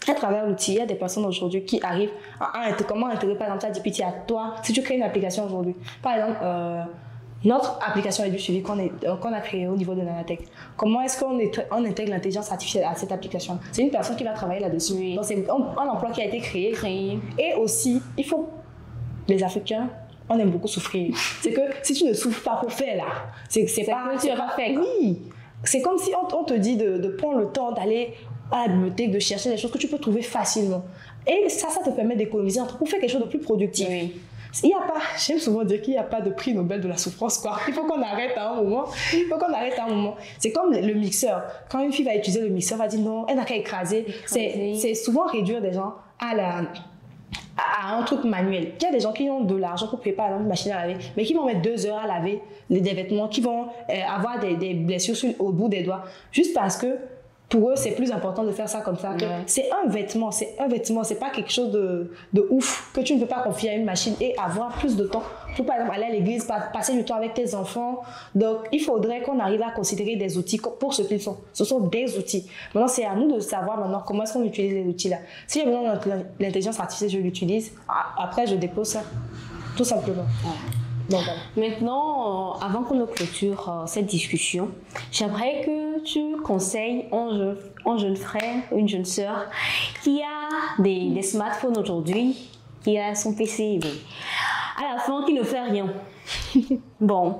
À travers l'outil, il y a des personnes aujourd'hui qui arrivent à comment intégrer, par exemple, ChatGPT à toi. Si tu crées une application aujourd'hui, par exemple, notre application est du suivi qu'on a créé au niveau de Nanatech. Comment est-ce qu'on intègre l'intelligence artificielle à cette application? C'est une personne qui va travailler là-dessus. Oui. Donc, c'est un emploi qui a été créé. Et aussi, il faut... Les Africains, on aime beaucoup souffrir. C'est que si tu ne souffres pas pour faire là, c'est pas... que tu vas faire. Oui. C'est comme si on te dit de prendre le temps d'aller à la bibliothèque, de chercher des choses que tu peux trouver facilement. Et ça te permet d'économiser pour faire quelque chose de plus productif. Oui. Il y a pas, j'aime souvent dire qu'il n'y a pas de prix Nobel de la souffrance, quoi. Il faut qu'on arrête à un moment. C'est comme le mixeur. Quand une fille va utiliser le mixeur, elle va dire non, elle n'a qu'à écraser. C'est souvent réduire des gens à un truc manuel. Il y a des gens qui ont de l'argent pour préparer une machine à laver, mais qui vont mettre 2 heures à laver des vêtements, qui vont avoir des blessures au bout des doigts, juste parce que pour eux, c'est plus important de faire ça comme ça. Ouais. C'est un vêtement, c'est pas quelque chose de ouf que tu ne peux pas confier à une machine et avoir plus de temps pour, par exemple, aller à l'église, passer du temps avec tes enfants. Donc, il faudrait qu'on arrive à considérer des outils pour ce qu'ils sont. Ce sont des outils. Maintenant, c'est à nous de savoir maintenant comment est-ce qu'on utilise les outils-là. Si j'ai besoin de l'intelligence artificielle, je l'utilise. Après, je dépose ça, tout simplement. Ouais. Donc, voilà. Maintenant, avant qu'on ne clôture cette discussion, j'aimerais que tu conseilles un jeune frère, une jeune sœur qui a des smartphones aujourd'hui, qui a son PC. à la fin qui ne fait rien. Bon,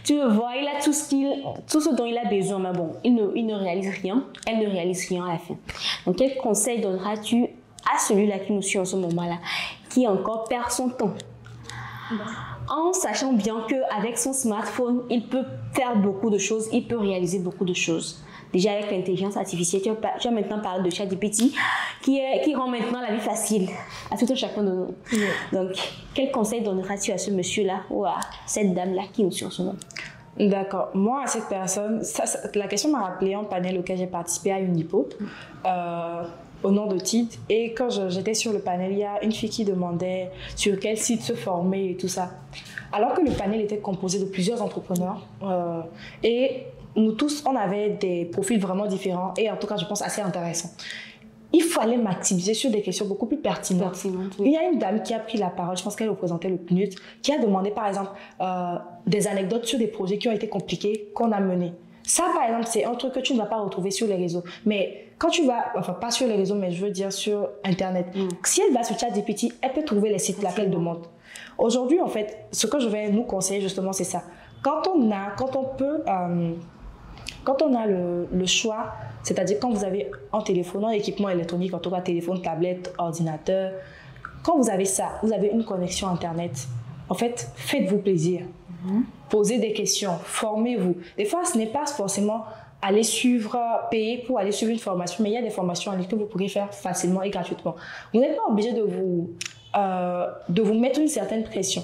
tu le vois, il a tout ce dont il a besoin, mais bon, il ne réalise rien, elle ne réalise rien à la fin. Donc, quel conseil donneras-tu à celui-là qui nous suit en ce moment-là, qui encore perd son temps? En sachant bien qu'avec son smartphone, il peut faire beaucoup de choses, il peut réaliser beaucoup de choses. Déjà avec l'intelligence artificielle, tu as maintenant parlé de ChatGPT qui rend maintenant la vie facile à tout un chacun de nous. Donc, quel conseil donneras-tu à ce monsieur-là ou à cette dame-là qui nous suit en ce moment? D'accord. Moi, à cette personne, la question m'a rappelé un panel auquel j'ai participé à Unipo, au nom de Tite. Et quand j'étais sur le panel, il y a une fille qui demandait sur quel site se former et tout ça. Alors que le panel était composé de plusieurs entrepreneurs et nous tous, on avait des profils vraiment différents et en tout cas, je pense, assez intéressants. Il fallait maximiser sur des questions beaucoup plus pertinentes. Oui. Il y a une dame qui a pris la parole, je pense qu'elle représentait le PNUD, qui a demandé par exemple des anecdotes sur des projets qui ont été compliqués qu'on a menés. Ça, par exemple, c'est un truc que tu ne vas pas retrouver sur les réseaux. Mais quand tu vas, enfin pas sur les réseaux, mais je veux dire sur Internet, si elle va sur ChatGPT, elle peut trouver les sites là qu'elle demande. Aujourd'hui, en fait, ce que je vais nous conseiller justement, c'est ça. Quand on a le choix, c'est-à-dire quand vous avez un téléphone, un équipement électronique, en tout cas téléphone, tablette, ordinateur, quand vous avez ça, vous avez une connexion Internet, en fait, faites-vous plaisir. Posez des questions, formez-vous. Des fois, ce n'est pas forcément aller payer pour aller suivre une formation, mais il y a des formations en ligne que vous pourrez faire facilement et gratuitement. Vous n'êtes pas obligé de vous mettre une certaine pression.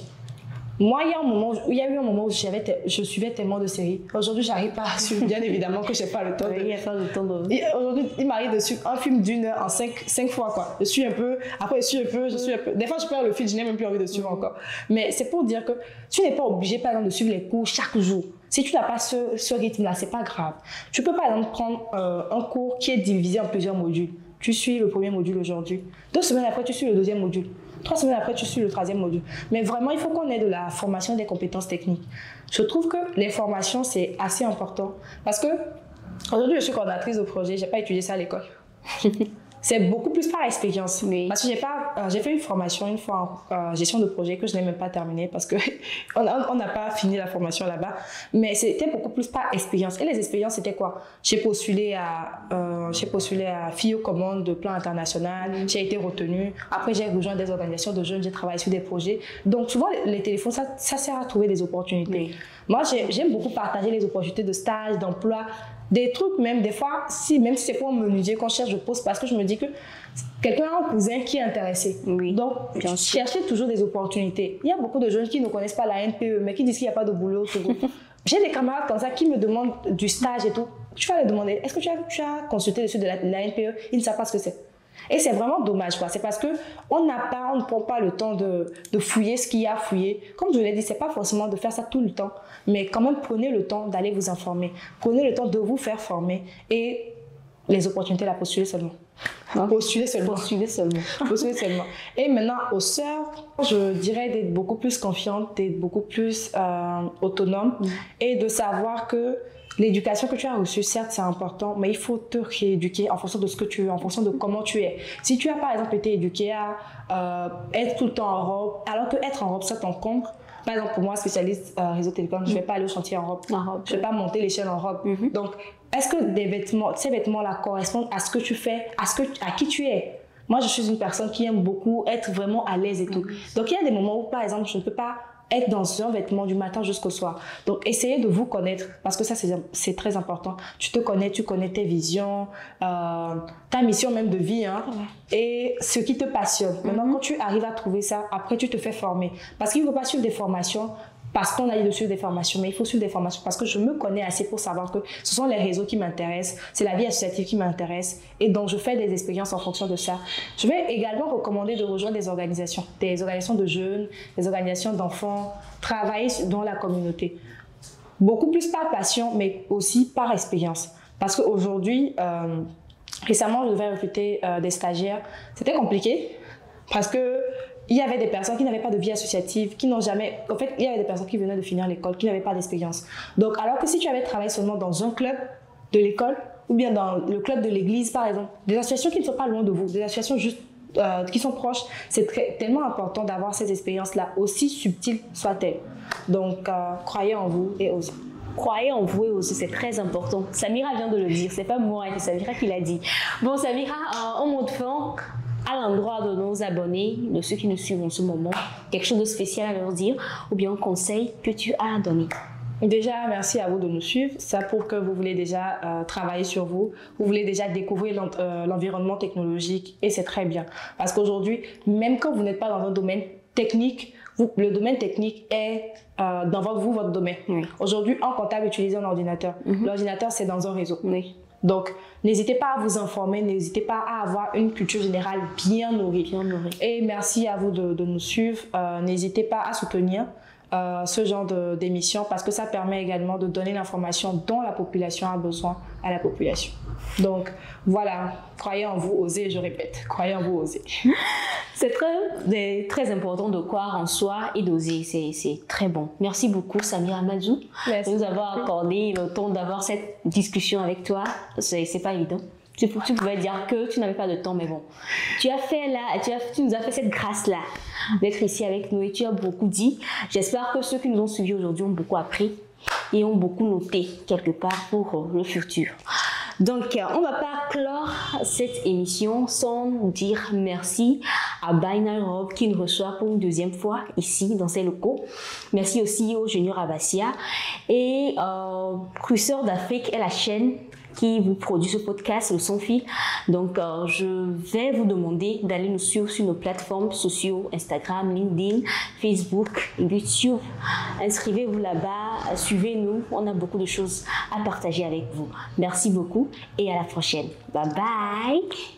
Moi, il y a eu un moment où je suivais tellement de séries. Aujourd'hui, j'arrive pas à suivre, bien évidemment que je n'ai pas le temps. Il y a pas le temps de... Aujourd'hui, il m'arrive de suivre un film d'une heure en 5 fois, quoi. Je suis un peu, après je suis un peu, Des fois, je perds le fil, je n'ai même plus envie de suivre encore. Mais c'est pour dire que tu n'es pas obligé, par exemple, de suivre les cours chaque jour. Si tu n'as pas ce rythme-là, c'est pas grave. Tu peux, par exemple, prendre un cours qui est divisé en plusieurs modules. Tu suis le premier module aujourd'hui. 2 semaines après, tu suis le deuxième module. 3 semaines après, tu suis le 3e module. Mais vraiment, il faut qu'on ait de la formation des compétences techniques. Je trouve que les formations, c'est assez important. Parce que aujourd'hui, je suis coordinatrice de projet. Je n'ai pas étudié ça à l'école. C'est beaucoup plus par expérience. Oui. Parce que j'ai fait une formation une fois en gestion de projet que je n'ai même pas terminée parce qu'on n'a pas fini la formation là-bas. Mais c'était beaucoup plus par expérience. Et les expériences, c'était quoi? J'ai postulé à FIO Commande de plan international. J'ai été retenue. Après, j'ai rejoint des organisations de jeunes. J'ai travaillé sur des projets. Donc, souvent, les téléphones, ça sert à trouver des opportunités. Oui. Moi, j'aime beaucoup partager les opportunités de stage, d'emploi. Des trucs, même des fois, même si c'est pour un menuisier qu'on cherche, je pose parce que je me dis que quelqu'un a un cousin qui est intéressé. Oui, donc, cherchez toujours des opportunités. Il y a beaucoup de jeunes qui ne connaissent pas la NPE, mais qui disent qu'il n'y a pas de boulot. J'ai des camarades comme ça qui me demandent du stage et tout. Tu vas leur demander, est-ce que tu as consulté dessus de la NPE? Ils ne savent pas ce que c'est. Et c'est vraiment dommage, quoi. C'est parce qu'on ne prend pas le temps de fouiller ce qu'il y a à fouiller. Comme je l'ai dit, ce n'est pas forcément de faire ça tout le temps, mais quand même prenez le temps d'aller vous informer. Prenez le temps de vous faire former et les opportunités, la postuler seulement. Postuler seulement. Et maintenant, aux sœurs, je dirais d'être beaucoup plus confiante, d'être beaucoup plus autonome et de savoir que l'éducation que tu as reçue, certes, c'est important, mais il faut te rééduquer en fonction de ce que tu veux, en fonction de comment tu es. Si tu as, par exemple, été éduqué à être tout le temps en robe, alors que être en robe, ça t'encombre. Par exemple, pour moi, spécialiste réseau télécom, je ne vais pas aller au chantier en robe. Je ne vais pas monter l'échelle en robe. Donc, est-ce que ces vêtements-là correspondent à ce que tu fais, à qui tu es? Moi, je suis une personne qui aime beaucoup être vraiment à l'aise et tout. Donc, il y a des moments où, par exemple, je ne peux pas être dans un vêtement du matin jusqu'au soir. Donc, essayez de vous connaître parce que ça, c'est très important. Tu te connais, tu connais tes visions, ta mission même de vie et ce qui te passionne. Maintenant, quand tu arrives à trouver ça, après, tu te fais former. Parce qu'il ne faut pas suivre des formations parce qu'on a dit de suivre des formations, mais il faut suivre des formations parce que je me connais assez pour savoir que ce sont les réseaux qui m'intéressent, c'est la vie associative qui m'intéresse et donc je fais des expériences en fonction de ça. Je vais également recommander de rejoindre des organisations de jeunes, des organisations d'enfants, travailler dans la communauté. Beaucoup plus par passion, mais aussi par expérience. Parce qu'aujourd'hui, récemment, je devais recruter des stagiaires. C'était compliqué parce que il y avait des personnes qui n'avaient pas de vie associative, qui n'ont jamais... En fait, il y avait des personnes qui venaient de finir l'école, qui n'avaient pas d'expérience. Donc, alors que si tu avais travaillé seulement dans un club de l'école, ou bien dans le club de l'église, par exemple, des associations qui ne sont pas loin de vous, des associations juste qui sont proches, c'est tellement important d'avoir cette expérience-là, aussi subtile soit-elle. Donc, croyez en vous et osez. Croyez en vous et aussi, c'est très important. Samira vient de le dire, c'est pas moi, c'est Samira qui l'a dit. Bon, Samira, en mot de fin, à l'endroit de nos abonnés, de ceux qui nous suivent en ce moment, quelque chose de spécial à leur dire ou bien un conseil que tu as à donner? Déjà, merci à vous de nous suivre. Ça prouve que vous voulez déjà travailler sur vous. Vous voulez déjà découvrir l'environnement technologique et c'est très bien. Parce qu'aujourd'hui, même quand vous n'êtes pas dans un domaine technique, le domaine technique est dans votre domaine. Oui. Aujourd'hui, en comptable, utilisez un ordinateur. L'ordinateur, c'est dans un réseau. Oui. Donc, n'hésitez pas à vous informer, n'hésitez pas à avoir une culture générale bien nourrie. Et merci à vous de nous suivre. N'hésitez pas à soutenir ce genre d'émission parce que ça permet également de donner l'information dont la population a besoin à la population. Donc, voilà, croyez en vous, osez, je répète, croyez en vous, osez. C'est très important de croire en soi et d'oser, c'est très bon. Merci beaucoup Samira Amadou de nous avoir accordé le temps d'avoir cette discussion avec toi. C'est pas évident. Tu pouvais dire que tu n'avais pas de temps, mais bon. Tu nous as fait cette grâce-là d'être ici avec nous et tu as beaucoup dit. J'espère que ceux qui nous ont suivis aujourd'hui ont beaucoup appris et ont beaucoup noté quelque part pour le futur. Donc, on ne va pas clore cette émission sans dire merci à Buy Now Rob qui nous reçoit pour une deuxième fois ici dans ses locaux. Merci aussi au Junior Abasia et Cruiseur d'Afrique est la chaîne qui vous produit ce podcast, le Sans Fil. Donc, je vais vous demander d'aller nous suivre sur nos plateformes sociaux, Instagram, LinkedIn, Facebook, YouTube. Inscrivez-vous là-bas, suivez-nous. On a beaucoup de choses à partager avec vous. Merci beaucoup et à la prochaine. Bye bye!